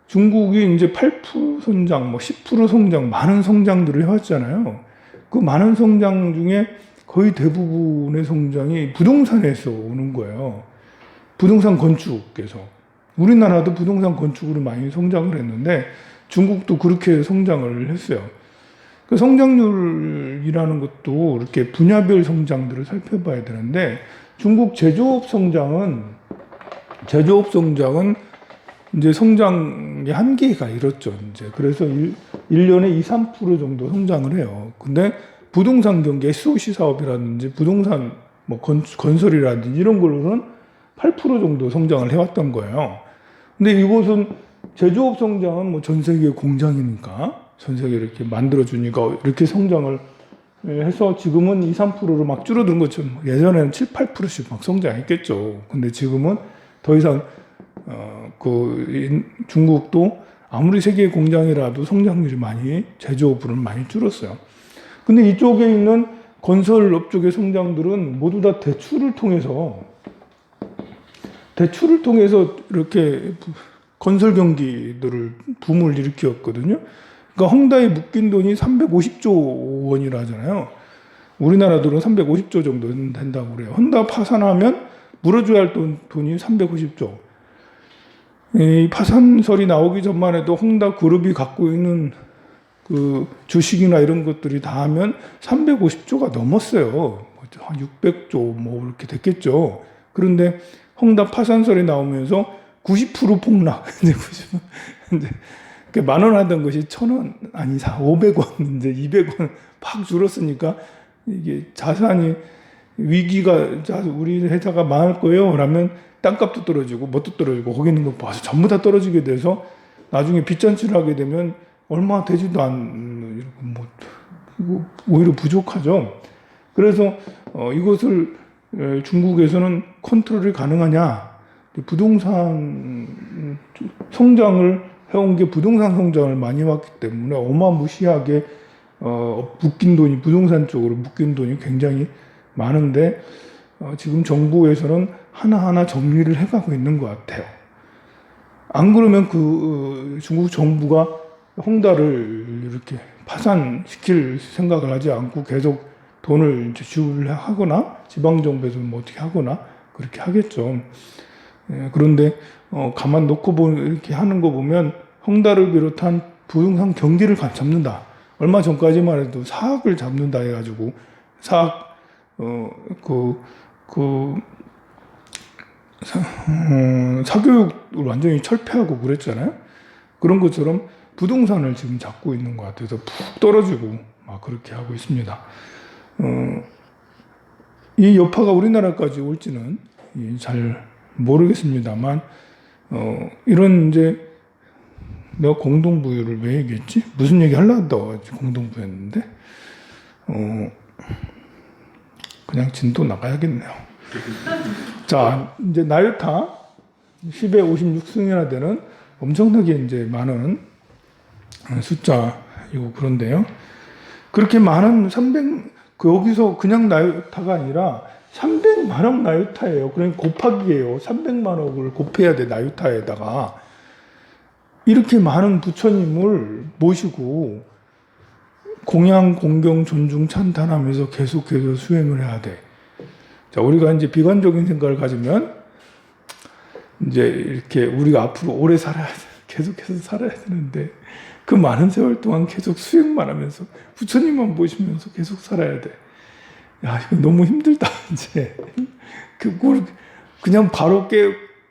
중국이 이제 8% 성장, 뭐 10% 성장, 많은 성장들을 해왔잖아요. 그 많은 성장 중에 거의 대부분의 성장이 부동산에서 오는 거예요. 부동산 건축에서. 우리나라도 부동산 건축으로 많이 성장을 했는데 중국도 그렇게 성장을 했어요. 그 성장률이라는 것도 이렇게 분야별 성장들을 살펴봐야 되는데 중국 제조업 성장은 이제 성장의 한계가 이렇죠. 이제 그래서 1년에 2~3% 정도 성장을 해요. 근데 부동산 경기, SOC 사업이라든지 부동산 뭐 건설이라든지 이런 걸로는 8% 정도 성장을 해왔던 거예요. 근데 이곳은 제조업 성장은 뭐 전 세계 공장이니까 전 세계 이렇게 만들어주니까 이렇게 성장을 해서 지금은 2~3%로 막 줄어든 것처럼 예전에는 7~8%씩 막 성장했겠죠. 근데 지금은 더 이상 중국도 아무리 세계 공장이라도 성장률이 제조업으로는 많이 줄었어요. 근데 이쪽에 있는 건설업 쪽의 성장들은 모두 다 대출을 통해서 이렇게 건설 경기들을 붐을 일으켰거든요. 그러니까 헝다에 묶인 돈이 350조 원이라 하잖아요. 우리나라 돈은 350조 정도 된다고 그래요. 헝다 파산하면 물어줘야 할 돈이 350조. 이 파산설이 나오기 전만 해도 헝다 그룹이 갖고 있는 그 주식이나 이런 것들이 다 하면 350조가 넘었어요. 한 600조 뭐 이렇게 됐겠죠. 그런데 헝다 파산설이 나오면서 90% 폭락. 이제 10,000원 하던 것이 1,000원, 아니 500원, 이제 200원 팍 줄었으니까 이게 자산이 위기가 우리 회사가 망할 거예요. 그러면 땅값도 떨어지고 뭣도 떨어지고 거기 있는 거 봐서 전부 다 떨어지게 돼서 나중에 빚잔치를 하게 되면 얼마 되지도 않는 뭐 오히려 부족하죠. 그래서 이것을 중국에서는 컨트롤이 가능하냐? 부동산 성장을 해온 게 부동산 성장을 많이 왔기 때문에 어마무시하게 묶인 돈이 부동산 쪽으로 묶인 돈이 굉장히 많은데 지금 정부에서는 하나하나 정리를 해가고 있는 것 같아요. 안 그러면 중국 정부가 헝다를 이렇게 파산시킬 생각을 하지 않고 계속 돈을 이제 지불하거나 지방정부에서 뭐 어떻게 하거나 그렇게 하겠죠. 그런데 가만 놓고 이렇게 하는 거 보면 헝다를 비롯한 부동산 경기를 잡는다. 얼마 전까지만 해도 사학을 잡는다 해가지고 사학 사교육을 완전히 철폐하고 그랬잖아요. 그런 것처럼 부동산을 지금 잡고 있는 것 같아서 푹 떨어지고 막 그렇게 하고 있습니다. 이 여파가 우리나라까지 올지는 잘 모르겠습니다만 이런 이제 내가 공동부유를 왜 얘기했지? 무슨 얘기 하려다 공동부유였는데 그냥 진도 나가야겠네요. 자, 이제 나유타 10에 56승이나 되는 엄청나게 이제 많은 숫자이고 그런데요. 그렇게 많은 여기서 그냥 나유타가 아니라 300만억 나유타예요. 그러니까 곱하기예요. 300만억을 곱해야 돼, 나유타에다가. 이렇게 많은 부처님을 모시고 공양, 공경, 존중, 찬탄하면서 계속해서 수행을 해야 돼. 자, 우리가 이제 비관적인 생각을 가지면 이제 이렇게 우리가 앞으로 오래 살아야 돼. 계속해서 살아야 되는데 그 많은 세월 동안 계속 수행만 하면서 부처님만 모시면서 계속 살아야 돼. 야, 이거 너무 힘들다, 이제. 그걸 그냥 바로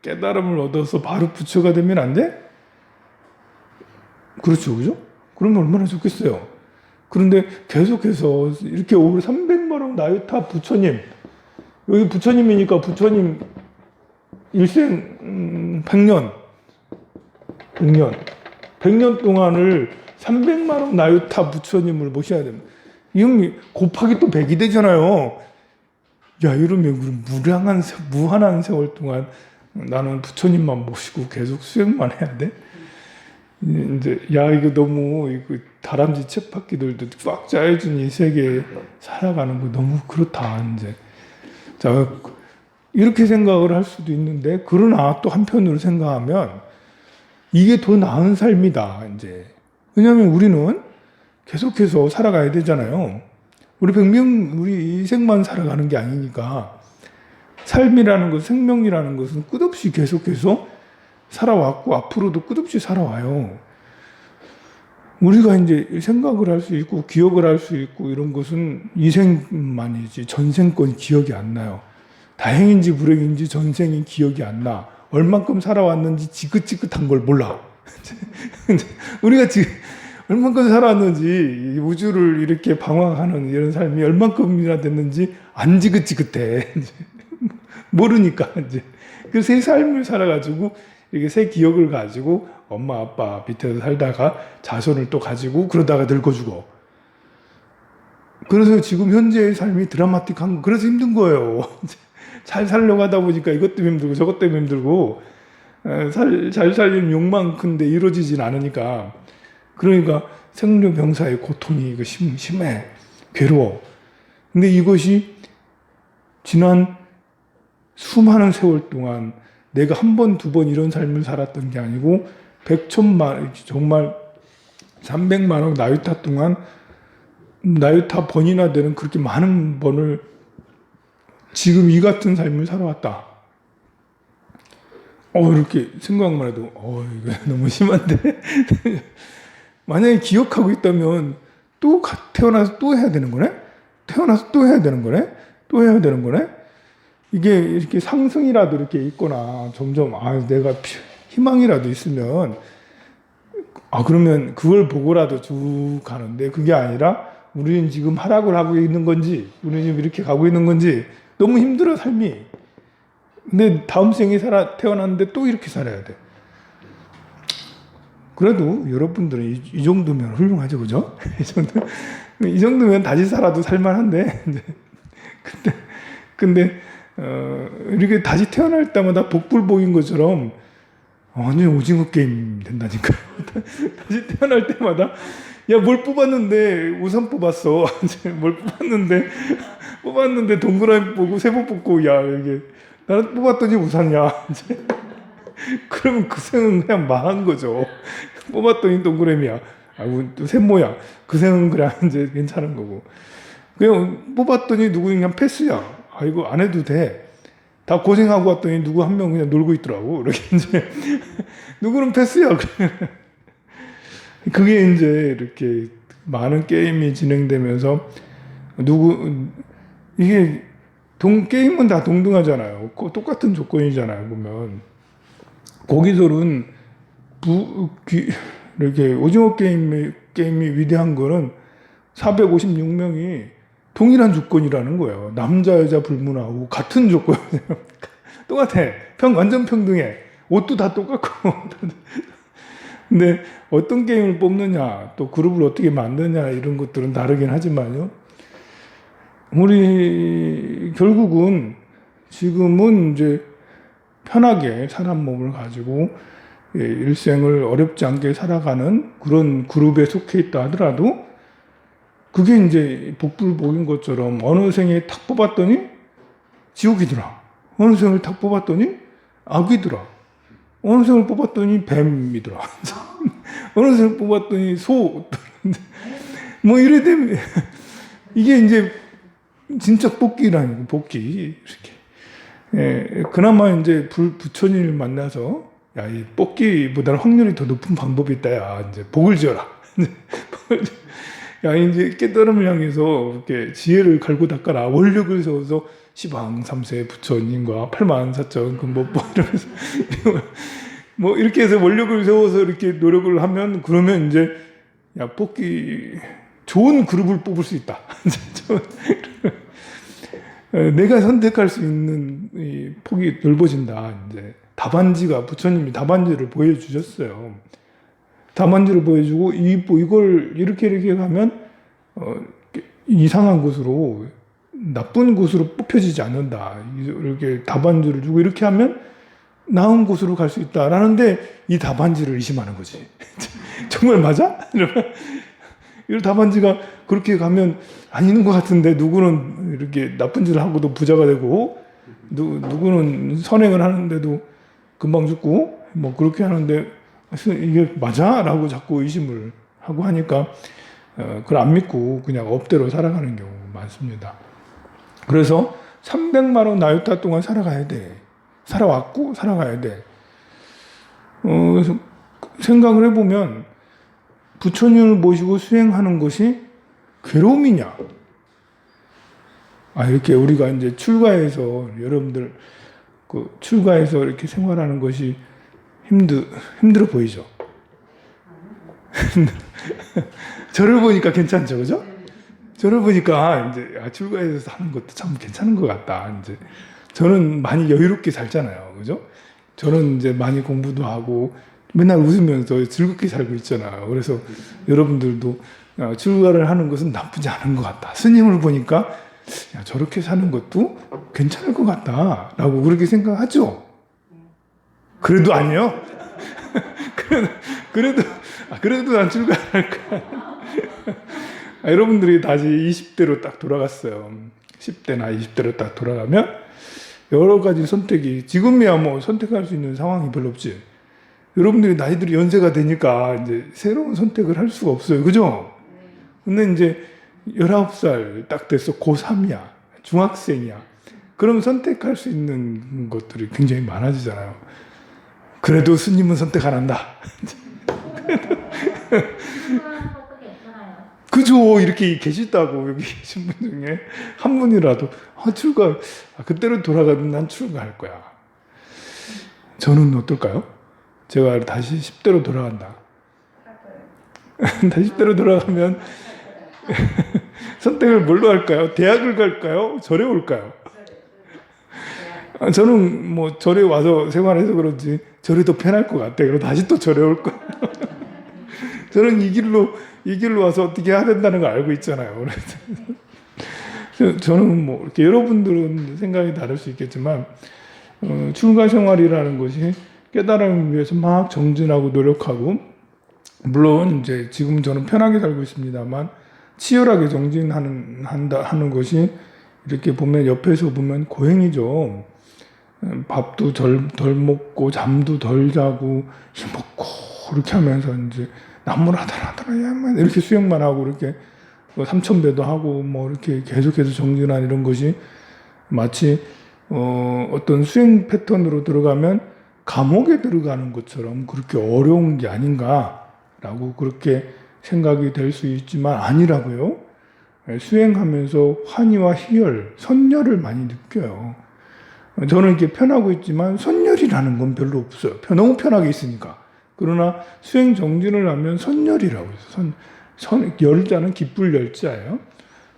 깨달음을 얻어서 바로 부처가 되면 안 돼? 그렇죠, 그죠? 그러면 얼마나 좋겠어요. 그런데 계속해서 이렇게 오늘 300만억 나유타 부처님, 여기 부처님이니까 부처님 일생 100년 동안을 300만억 나유타 부처님을 모셔야 됩니다. 이형 곱하기 또 100이 되잖아요. 야, 이러면 무한한 세월 동안 나는 부처님만 모시고 계속 수행만 해야 돼? 이제 야, 이거 너무 다람쥐 쳇바퀴들도 꽉 짜여진 이 세계에 살아가는 거 너무 그렇다, 이제. 자, 이렇게 생각을 할 수도 있는데, 그러나 또 한편으로 생각하면 이게 더 나은 삶이다, 이제. 왜냐하면 우리는 계속해서 살아가야 되잖아요. 우리 인생만 살아가는 게 아니니까. 삶이라는 것, 생명이라는 것은 끝없이 계속해서 살아왔고 앞으로도 끝없이 살아와요. 우리가 이제 생각을 할 수 있고 기억을 할 수 있고 이런 것은 이 생만이지 전생 건 기억이 안 나요. 다행인지 불행인지 전생이 기억이 안 나. 얼만큼 살아왔는지 지긋지긋한 걸 몰라. 우리가 지금 얼만큼 살아왔는지 우주를 이렇게 방황하는 이런 삶이 얼만큼이나 됐는지 안 지긋지긋해. 모르니까 이제. 그 새 삶을 살아가지고 이렇게 새 기억을 가지고 엄마 아빠 밑에서 살다가 자손을 또 가지고 그러다가 늙어주고. 그래서 지금 현재의 삶이 드라마틱한 거. 그래서 힘든 거예요. 잘 살려고 하다 보니까 이것 때문에 힘들고 저것 때문에 힘들고 잘 살리는 욕망 큰데 이루어지진 않으니까. 그러니까 생로병사의 고통이 심해. 괴로워. 근데 이것이 지난 수많은 세월 동안 내가 한 번, 두 번 이런 삶을 살았던 게 아니고 100천만, 정말 300만억 나유타 동안 나유타 번이나 되는 그렇게 많은 번을 지금 이 같은 삶을 살아왔다. 이렇게 생각만 해도 이거 너무 심한데. 만약에 기억하고 있다면 또 태어나서 또 해야 되는 거네? 태어나서 또 해야 되는 거네? 또 해야 되는 거네? 이게 이렇게 상승이라도 이렇게 있거나 점점 내가 희망이라도 있으면 그러면 그걸 보고라도 쭉 가는데 그게 아니라 우리는 지금 하락을 하고 있는 건지 우리는 지금 이렇게 가고 있는 건지 너무 힘들어 삶이. 근데 다음 생에 태어났는데 또 이렇게 살아야 돼. 그래도 여러분들은 이 정도면 훌륭하죠, 그죠? 이 정도면 다시 살아도 살만한데. 근데 이렇게 다시 태어날 때마다 복불복인 것처럼 완전 오징어 게임 된다니까. 다시 태어날 때마다 야, 뭘 뽑았는데 우산 뽑았어. 뭘 뽑았는데 동그라미 보고 세모 뽑고 야, 이게 나는 뽑았더니 우산이야. 그러면 그 생은 그냥 망한 거죠. 뽑았더니 동그라미야. 또 세모야. 그 생은 그냥 이제 괜찮은 거고. 그냥 뽑았더니 누구 그냥 패스야. 이거 안 해도 돼. 다 고생하고 왔더니 누구 한 명 그냥 놀고 있더라고. 이렇게 이제 누구는 패스야. 그게 이제 이렇게 많은 게임이 진행되면서 이게 게임은 다 동등하잖아요. 똑같은 조건이잖아요. 보면 거기서는 이렇게 오징어 게임이 위대한 거는 456명이 동일한 조건이라는 거예요. 남자 여자 불문하고 같은 조건이에요. 똑같아. 완전 평등해. 옷도 다 똑같고. 근데 어떤 게임을 뽑느냐, 또 그룹을 어떻게 만드냐 이런 것들은 다르긴 하지만요. 우리 결국은 지금은 이제 편하게 사람 몸을 가지고 일생을 어렵지 않게 살아가는 그런 그룹에 속해 있다 하더라도 그게 이제 복불복인 것처럼 어느 생에 탁 뽑았더니 지옥이더라. 어느 생을 탁 뽑았더니 악이더라. 어느 생을 뽑았더니 뱀이더라. 어느 생을 뽑았더니 소. 뭐 이래 되면 이게 이제 진짜 뽑기라는 거, 뽑기. 이렇게. 그나마 이제 부처님을 만나서 야, 이 뽑기보다는 확률이 더 높은 방법이 있다. 야, 이제 복을 지어라. 야, 이제 깨달음을 향해서 이렇게 지혜를 갈고 닦아라. 원력을 세워서 시방 3세 부처님과 84,000 금법보 이러면서 뭐 이렇게 해서 원력을 세워서 이렇게 노력을 하면 그러면 이제 야, 뽑기 좋은 그룹을 뽑을 수 있다. 내가 선택할 수 있는 이 폭이 넓어진다. 이제 부처님이 답안지를 보여주셨어요. 답안지를 보여주고 이걸 이렇게 가면 이상한 곳으로 나쁜 곳으로 뽑혀지지 않는다. 이렇게 답안지를 주고 이렇게 하면 나은 곳으로 갈 수 있다라는데 이 답안지를 의심하는 거지. 정말 맞아? 이 답안지가 그렇게 가면 아닌 것 같은데 누구는 이렇게 나쁜 짓을 하고도 부자가 되고 누구는 선행을 하는데도 금방 죽고 뭐 그렇게 하는데 이게 맞아? 라고 자꾸 의심을 하고 하니까 그걸 안 믿고 그냥 업대로 살아가는 경우가 많습니다. 그래서 300만 원 나이타 동안 살아가야 돼. 살아왔고 살아가야 돼. 그래서 생각을 해보면 부처님을 모시고 수행하는 것이 괴로움이냐? 이렇게 우리가 이제 출가해서 여러분들 출가해서 이렇게 생활하는 것이 힘들어 보이죠? 저를 보니까 괜찮죠, 그죠? 저를 보니까 이제 출가해서 사는 것도 참 괜찮은 것 같다. 이제 저는 많이 여유롭게 살잖아요, 그죠? 저는 이제 많이 공부도 하고 맨날 웃으면서 즐겁게 살고 있잖아요. 그래서 여러분들도 출가를 하는 것은 나쁘지 않은 것 같다. 스님을 보니까 야, 저렇게 사는 것도 괜찮을 것 같다라고 그렇게 생각하죠. 그래도 아니요. 그래도 난 출가할 거야. 여러분들이 다시 20대로 딱 돌아갔어요. 10대나 20대로 딱 돌아가면 여러 가지 선택이 지금이야 뭐 선택할 수 있는 상황이 별로 없지. 여러분들이 나이들이 연세가 되니까 이제 새로운 선택을 할 수가 없어요. 그죠? 근데 이제 19살 딱 돼서 고3이야. 중학생이야. 그럼 선택할 수 있는 것들이 굉장히 많아지잖아요. 그래도 스님은 선택 안 한다. 그죠? 이렇게 계시다고 여기 계신 분 중에 한 분이라도 그때로 돌아가면 난 출가할 거야. 저는 어떨까요? 제가 다시 10대로 돌아간다. 다시 10대로 돌아가면 선택을 뭘로 할까요? 대학을 갈까요? 절에 올까요? 저는 뭐 절에 와서 생활해서 그런지 절이 더 편할 것 같아요. 그래서 다시 또 절에 올 거예요. 저는 이 길로 와서 어떻게 해야 된다는 걸 알고 있잖아요. 그래서 저는 뭐 이렇게 여러분들은 생각이 다를 수 있겠지만 출가 생활이라는 것이 깨달음을 위해서 막 정진하고 노력하고, 물론 이제 지금 저는 편하게 살고 있습니다만 치열하게 하는 것이 이렇게 보면 옆에서 보면 고행이죠. 밥도 덜 먹고 잠도 덜 자고 힘없고 이렇게 하면서 이제 나무라다라다라 이렇게 수행만 하고 이렇게 3000배도 하고 뭐 이렇게 계속해서 정진한 이런 것이 마치 어떤 수행 패턴으로 들어가면 감옥에 들어가는 것처럼 그렇게 어려운 게 아닌가라고 그렇게 생각이 될 수 있지만 아니라고요. 수행하면서 환희와 희열, 선열을 많이 느껴요. 저는 이렇게 편하고 있지만 선열이라는 건 별로 없어요. 너무 편하게 있으니까. 그러나 수행 정진을 하면 선열이라고 해서 열자는 기쁠 열자예요.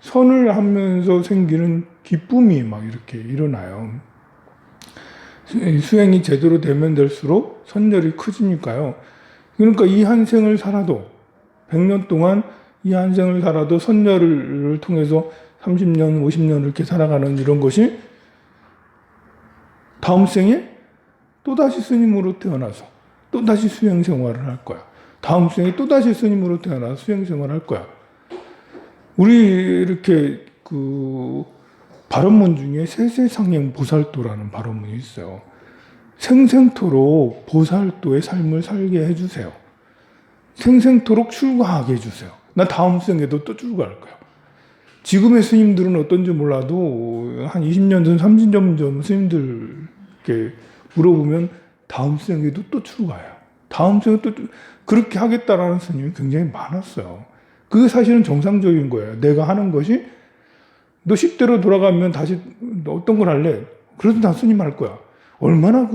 선을 하면서 생기는 기쁨이 막 이렇게 일어나요. 수행이 제대로 되면 될수록 선열이 커지니까요. 그러니까 이 한 생을 살아도 100년 동안 이 한 생을 살아도 선열을 통해서 30년, 50년 이렇게 살아가는 이런 것이 다음 생에 또다시 스님으로 태어나서 또다시 수행 생활을 할 거야. 다음 생에 또다시 스님으로 태어나서 수행 생활을 할 거야. 우리 이렇게 발언문 중에 세세상행 보살도라는 발언문이 있어요. 생생토록 보살도의 삶을 살게 해주세요. 생생토록 출가하게 해주세요. 나 다음 생에도 또 출가할 거야. 지금의 스님들은 어떤지 몰라도 한 20년 전, 30년 전 스님들께 물어보면 다음 생에도 또 출가해요. 다음 생에 또 그렇게 하겠다라는 스님이 굉장히 많았어요. 그게 사실은 정상적인 거예요. 내가 하는 것이 너 10대로 돌아가면 다시 너 어떤 걸 할래? 그래도 다 스님 할 거야. 얼마나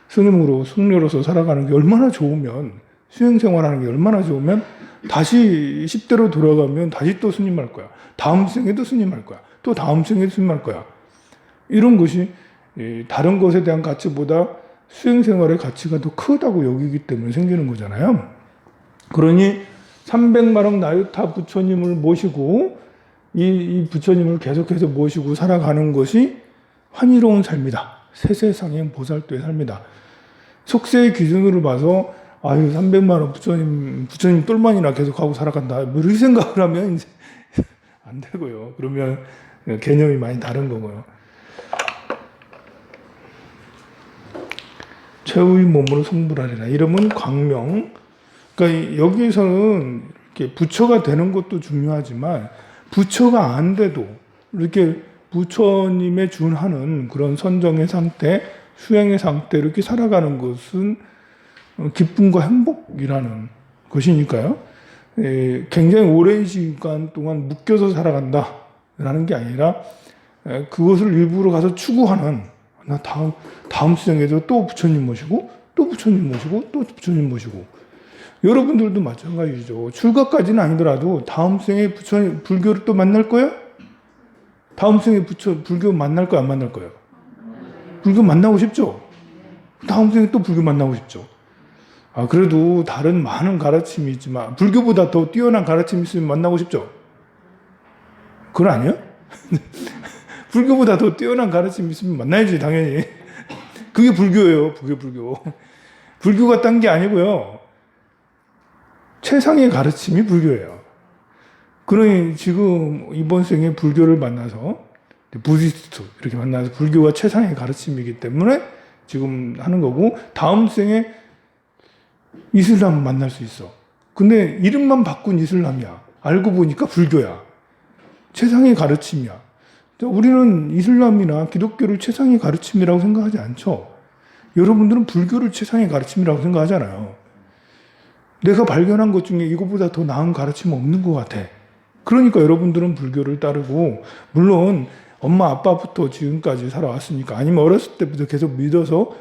스님으로 승려로서 살아가는 게 얼마나 좋으면, 수행 생활하는 게 얼마나 좋으면 다시 10대로 돌아가면 다시 또 스님 할 거야. 다음 생에도 스님 할 거야. 또 다음 생에도 스님 할 거야. 이런 것이 다른 것에 대한 가치보다 수행 생활의 가치가 더 크다고 여기기 때문에 생기는 거잖아요. 그러니 300만억 나유타 부처님을 모시고 이 부처님을 계속해서 모시고 살아가는 것이 환희로운 삶이다. 세세상행 보살도의 삶이다. 속세의 기준으로 봐서 300만원 부처님 똘만이나 계속하고 살아간다. 뭐 이렇게 생각을 하면 이제 안 되고요. 그러면 개념이 많이 다른 거고요. 최후의 몸으로 성불하리라. 이름은 광명. 그러니까 여기서는 이렇게 부처가 되는 것도 중요하지만 부처가 안 돼도 이렇게 부처님에 준하는 그런 선정의 상태, 수행의 상태 이렇게 살아가는 것은 기쁨과 행복이라는 것이니까요. 굉장히 오랜 시간 동안 묶여서 살아간다라는 게 아니라 그것을 일부러 가서 추구하는, 나 다음 수행에도 또 부처님 모시고 또 부처님 모시고 또 부처님 모시고. 여러분들도 마찬가지죠. 출가까지는 아니더라도 다음 생에 부처님 불교를 또 만날 거야? 다음 생에 불교 만날 거야, 안 만날 거야? 불교 만나고 싶죠? 다음 생에 또 불교 만나고 싶죠? 그래도 다른 많은 가르침이 있지만 불교보다 더 뛰어난 가르침이 있으면 만나고 싶죠? 그건 아니야? 불교보다 더 뛰어난 가르침이 있으면 만나야지, 당연히. 그게 불교예요, 불교. 불교가 딴 게 아니고요. 최상의 가르침이 불교예요. 그러니 지금 이번 생에 불교를 만나서 부디스트 이렇게 만나서 불교가 최상의 가르침이기 때문에 지금 하는 거고, 다음 생에 이슬람 만날 수 있어. 근데 이름만 바꾼 이슬람이야. 알고 보니까 불교야. 최상의 가르침이야. 우리는 이슬람이나 기독교를 최상의 가르침이라고 생각하지 않죠. 여러분들은 불교를 최상의 가르침이라고 생각하잖아요. 내가 발견한 것 중에 이거보다 더 나은 가르침은 없는 것 같아. 그러니까 여러분들은 불교를 따르고, 물론 엄마 아빠부터 지금까지 살아왔으니까, 아니면 어렸을 때부터 계속 믿어서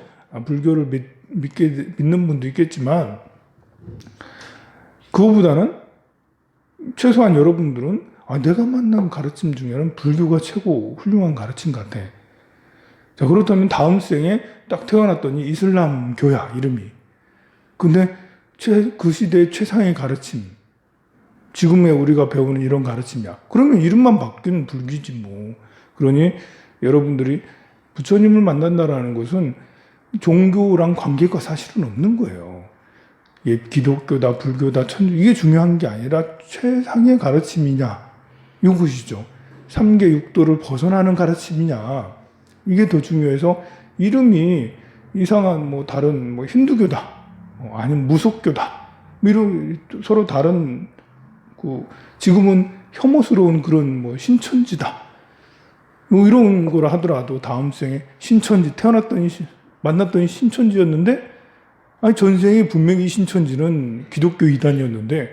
불교를 믿는 분도 있겠지만, 그거보다는 최소한 여러분들은 내가 만난 가르침 중에는 불교가 최고 훌륭한 가르침 같아. 자, 그렇다면 다음 생에 딱 태어났더니 이슬람교야, 이름이. 근데 그 시대의 최상의 가르침, 지금의 우리가 배우는 이런 가르침이야. 그러면 이름만 바뀌는 불교지 뭐. 그러니 여러분들이 부처님을 만난다라는 것은 종교랑 관계가 사실은 없는 거예요. 예, 기독교다, 불교다, 천주 이게 중요한 게 아니라 최상의 가르침이냐 이것이죠. 3계 6도를 벗어나는 가르침이냐 이게 더 중요해서 이름이 이상한 뭐 다른 뭐 힌두교다, 아니면 무속교다, 이런 서로 다른 지금은 혐오스러운 그런 뭐 신천지다. 뭐 이런 걸 하더라도 다음 생에 신천지 만났더니 신천지였는데 아니 전생에 분명히 이 신천지는 기독교 이단이었는데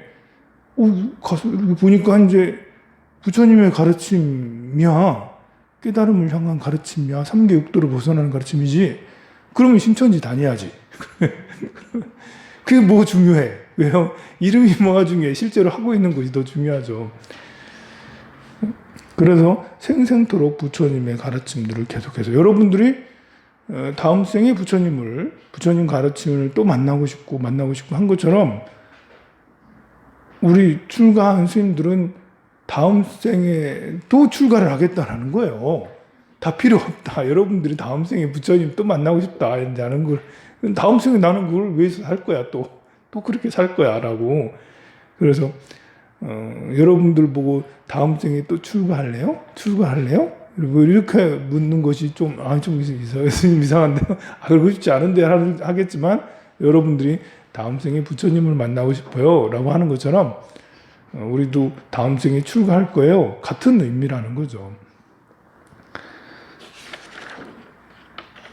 가서 이렇게 보니까 이제 부처님의 가르침이야. 깨달음을 향한 가르침이야. 3계 6도를 벗어나는 가르침이지. 그러면 신천지 다녀야지. 그게 뭐 중요해? 왜요? 이름이 뭐가 중요해? 실제로 하고 있는 것이 더 중요하죠. 그래서 생생토록 부처님의 가르침들을 계속해서 여러분들이 다음 생에 부처님 가르침을 또 만나고 싶고 한 것처럼 우리 출가한 스님들은 다음 생에 또 출가를 하겠다라는 거예요. 다 필요 없다. 여러분들이 다음 생에 부처님 또 만나고 싶다. 이제 하는 걸 다음 생에 나는 그걸 왜 살 거야 또 그렇게 살 거야 라고. 그래서 여러분들 보고 다음 생에 또 출가할래요? 뭐 이렇게 묻는 것이 좀 이상한데요. 그러고 싶지 않은데 하겠지만 여러분들이 다음 생에 부처님을 만나고 싶어요 라고 하는 것처럼 우리도 다음 생에 출가할 거예요. 같은 의미라는 거죠.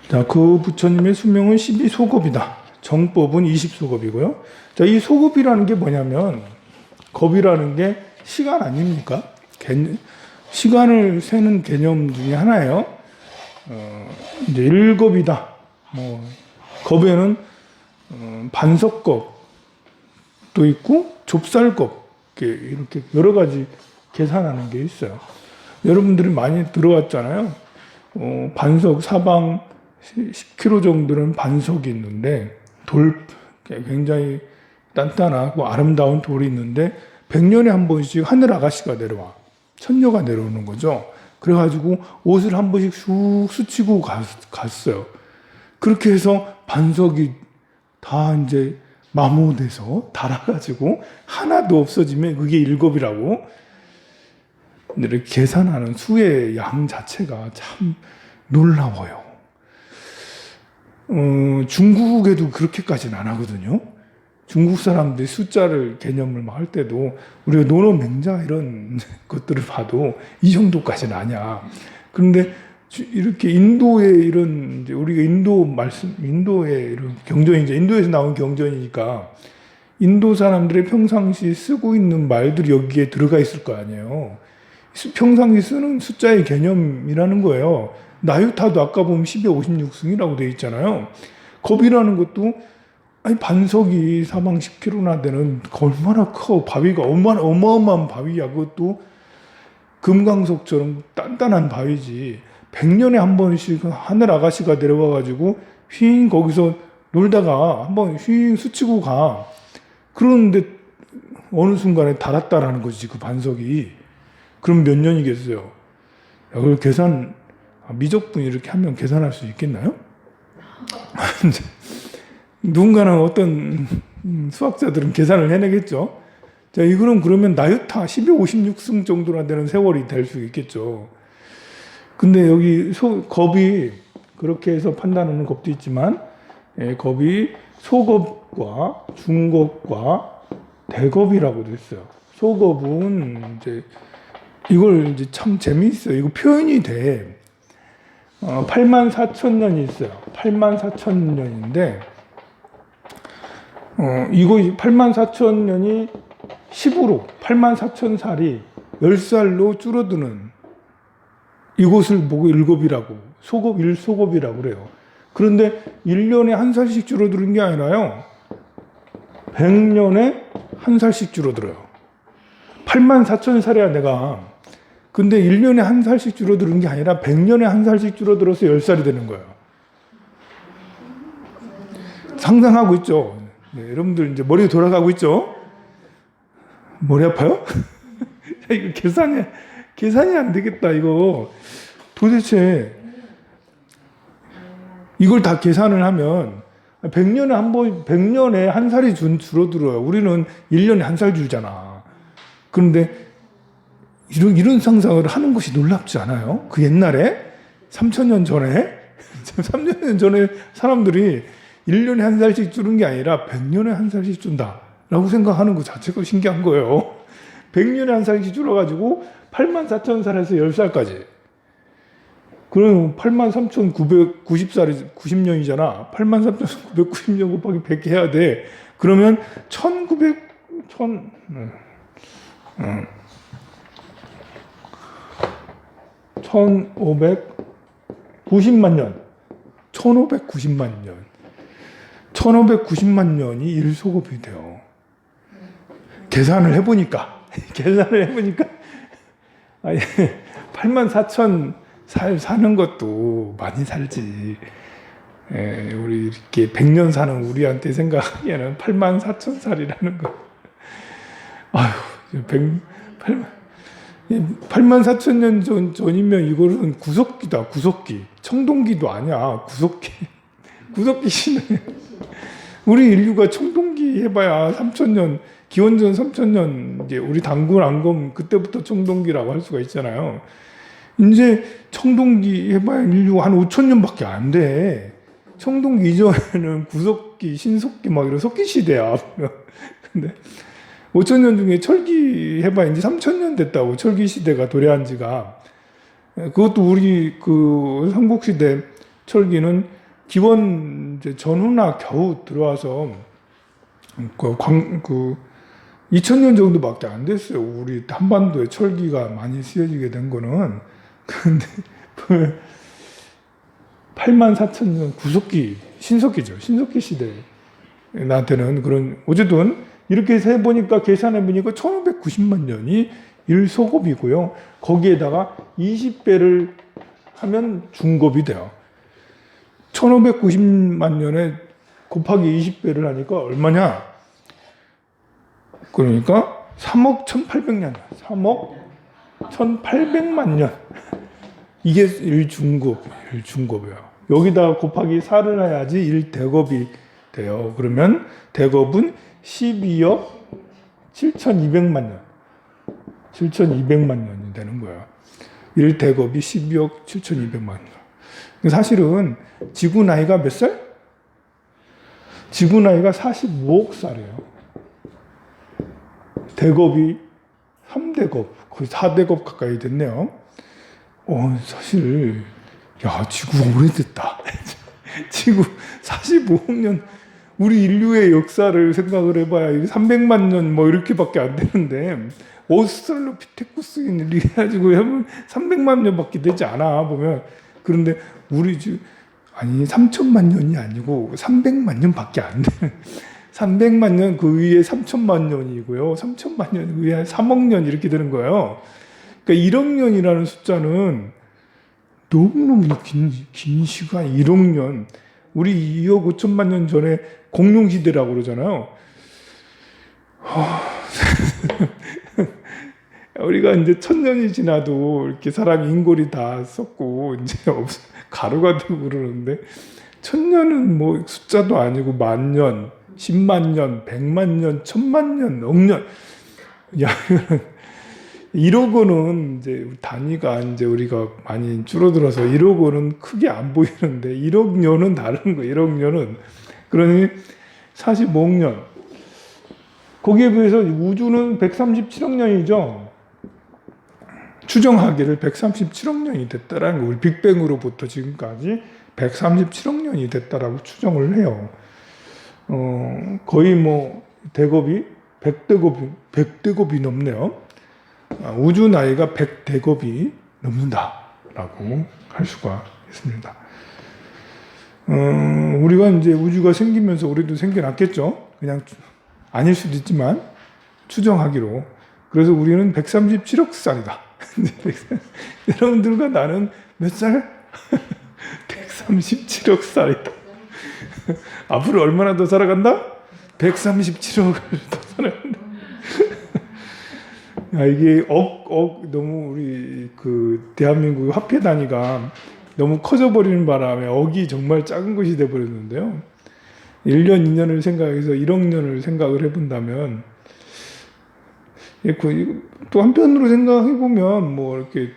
자, 그 부처님의 수명은 12소겁이다. 정법은 20소겁이고요. 자, 이 소겁이라는 게 뭐냐면 겁이라는 게 시간 아닙니까? 시간을 세는 개념 중에 하나예요. 이제 1겁이다. 뭐 겁에는 반석겁도 있고 좁쌀겁 이렇게 여러 가지 계산하는 게 있어요. 여러분들이 많이 들어왔잖아요. 반석 사방 10km 정도는 반석이 있는데 굉장히 단단하고 아름다운 돌이 있는데 100년에 한 번씩 하늘 아가씨가 내려와. 천녀가 내려오는 거죠. 그래가지고 옷을 한 번씩 쑥 스치고 갔어요. 그렇게 해서 반석이 다 이제 마모돼서 닳아가지고 하나도 없어지면 그게 1겁이라고. 이렇게 계산하는 수의 양 자체가 참 놀라워요. 중국에도 그렇게까지는 안 하거든요. 중국 사람들이 숫자를 개념을 할 때도 우리가 노노맹자 이런 것들을 봐도 이 정도까지는 아니야. 그런데 이렇게 인도의 이런 우리가 인도의 이런 경전이 이제 인도에서 나온 경전이니까 인도 사람들의 평상시 쓰고 있는 말들이 여기에 들어가 있을 거 아니에요. 평상시 쓰는 숫자의 개념이라는 거예요. 나유타도 아까 보면 10에 56승이라고 되어 있잖아요. 겁이라는 것도 아니 반석이 사방 10km나 되는 얼마나 커. 바위가 어마어마한 바위야. 그것도 금강석처럼 단단한 바위지. 100년에 한 번씩 하늘 아가씨가 내려와가지고 휘잉 거기서 놀다가 한번 휘잉 스치고 가. 그런데 어느 순간에 닳았다라는 거지 그 반석이. 그럼 몇 년이겠어요? 그걸 미적분이 이렇게 하면 계산할 수 있겠나요? 누군가는 어떤 수학자들은 계산을 해내겠죠. 자, 이거는 그러면 나유타 10에 56승 정도나 되는 세월이 될 수 있겠죠. 근데 여기 겁이 그렇게 해서 판단하는 겁도 있지만, 겁이 소겁과 중겁과 대겁이라고도 있어요. 소겁은 이걸 이제 참 재미있어요. 이거 표현이 돼. 84,000년이 있어요. 84,000년인데, 이거 84,000년이 10으로 84,000살이 10살로 줄어드는 이것을 보고 1겁이라고, 소겁 1소겁이라고 그래요. 그런데 1년에 한 살씩 줄어드는 게 아니라요. 100년에 한 살씩 줄어들어요. 84,000살이야 내가. 근데 1년에 한 살씩 줄어드는 게 아니라 100년에 한 살씩 줄어들어서 10살이 되는 거예요. 상상하고 있죠? 네, 여러분들 이제 머리가 돌아가고 있죠? 머리 아파요? 야, 이거 계산이 안 되겠다, 이거. 도대체, 이걸 다 계산을 하면, 100년에 한 살이 줄어들어요. 우리는 1년에 한 살 줄잖아. 그런데, 이런 상상을 하는 것이 놀랍지 않아요? 그 옛날에? 3,000년 전에? 3,000년 전에 사람들이 1년에 한 살씩 주는 게 아니라 100년에 한 살씩 준다. 라고 생각하는 것 자체가 신기한 거예요. 100년에 한 살씩 줄어가지고 84,000살에서 10살까지. 그럼 83,990살이 90년이잖아. 83,990년 곱하기 100 해야 돼. 그러면 1590만 년. 1590만 년. 1590만 년이 일소급이 돼요. 계산을 해보니까 아니, 84,000 사는 것도 많이 살지. 우리 이렇게 100년 사는 우리한테 생각하기에는 84,000살이라는 거. 아휴, 84,000년 전이면 이거는 구석기다, 구석기. 청동기도 아니야, 구석기. 구석기 시대. 우리 인류가 청동기 해봐야 3,000년, 기원전 3,000년, 이제 우리 단군 안검 그때부터 청동기라고 할 수가 있잖아요. 이제 청동기 해봐야 인류가 한 5,000년밖에 안 돼. 청동기 이전에는 구석기, 신석기 막 이런 석기 시대야. 근데 5,000년 중에 철기 해봐야 이제 3,000년 됐다고. 철기 시대가 도래한 지가. 그것도 우리 그 삼국시대 철기는 기원 이제 전후나 겨우 들어와서 2000년 정도밖에 안 됐어요. 우리 한반도에 철기가 많이 쓰여지게 된 거는. 근데 84,000년 구석기, 신석기죠. 신석기 시대 나한테는 그런, 어쨌든 이렇게 해보니까 계산해보니까 1590만 년이 일소급이고요. 거기에다가 20배를 하면 중급이 돼요. 1590만 년에 곱하기 20배를 하니까 얼마냐? 그러니까 3억 1800년, 3억 1800만 년. 이게 1중급이에요. 여기다 곱하기 4를 해야지 1대겁이 돼요. 그러면 대겁은 12억 7200만 년. 7200만 년이 되는 거예요. 1대겁이 12억 7200만 년. 사실은 지구 나이가 몇 살? 지구 나이가 45억 살이에요. 대겁이 3대겁, 거의 4대겁 가까이 됐네요. 사실, 야, 지구 오래됐다. 지구 45억 년, 우리 인류의 역사를 생각을 해봐야 300만 년 뭐 이렇게밖에 안 되는데, 오스트랄로피테쿠스인 이렇게 해가지고 하면 300만 년밖에 되지 않아, 보면. 그런데 우리 아니, 3천만 년이 아니고 300만 년밖에 안 돼. 300만 년 그 위에 3천만 년이고요. 3천만 년 그 위에 3억 년 이렇게 되는 거예요. 그러니까 1억 년이라는 숫자는 너무너무 긴 시간, 1억 년. 우리 2억 5천만 년 전에 공룡시대라고 그러잖아요. 우리가 이제 1000년이 지나도 이렇게 사람 인골이 다 썩고 이제 가루가 되고 그러는데 1000년은 뭐 숫자도 아니고 10,000년, 10만 년, 100만 년, 1000만 년, 억 년. 야, 1억 원은 이제 단위가 이제 우리가 많이 줄어들어서 1억 원은 크게 안 보이는데 1억 년은 다른 거. 1억 년은 그러니 45억 년. 거기에 비해서 우주는 137억 년이죠. 추정하기를 137억 년이 됐다라는 거. 우리 빅뱅으로부터 지금까지 137억 년이 됐다라고 추정을 해요. 거의 뭐 대겁이 100대겁이 넘네요. 우주 나이가 100대겁이 넘는다라고 할 수가 있습니다. 우리가 이제 우주가 생기면서 우리도 생겨났겠죠. 그냥 아닐 수도 있지만 추정하기로. 그래서 우리는 137억 살이다. 여러분들과 나는 몇 살? 137억 살이다. 앞으로 얼마나 더 살아간다? 137억을 더 살아간다. 야, 이게 너무 우리 그 대한민국 화폐 단위가 너무 커져버리는 바람에 억이 정말 작은 것이 돼버렸는데요. 1년, 2년을 생각해서 1억 년을 생각을 해본다면, 또 한편으로 생각해보면, 뭐, 이렇게,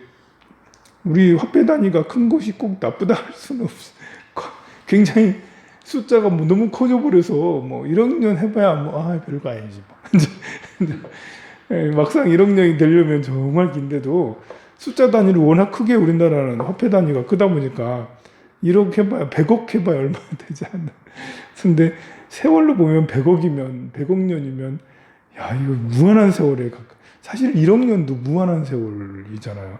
우리 화폐 단위가 큰 것이 꼭 나쁘다 할 수는 없어. 굉장히 숫자가 뭐 너무 커져버려서, 뭐, 1억 년 해봐야 뭐, 별거 아니지. 뭐. 막상 1억 년이 되려면 정말 긴데도, 숫자 단위를 워낙 크게 우리나라는 화폐 단위가 크다 보니까, 1억 해봐야 100억 해봐야 얼마 되지 않나. 근데 세월로 보면 100억이면 100억 년이면 야 이거 무한한 세월에 사실 1억 년도 무한한 세월이잖아요.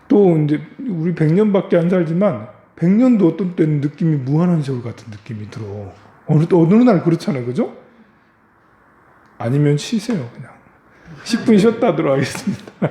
또 이제 우리 100년밖에 안 살지만 100년도 어떤 때는 느낌이 무한한 세월 같은 느낌이 들어. 어느 날 그렇잖아요, 그죠? 아니면 쉬세요 그냥. 10분 쉬었다 들어가겠습니다.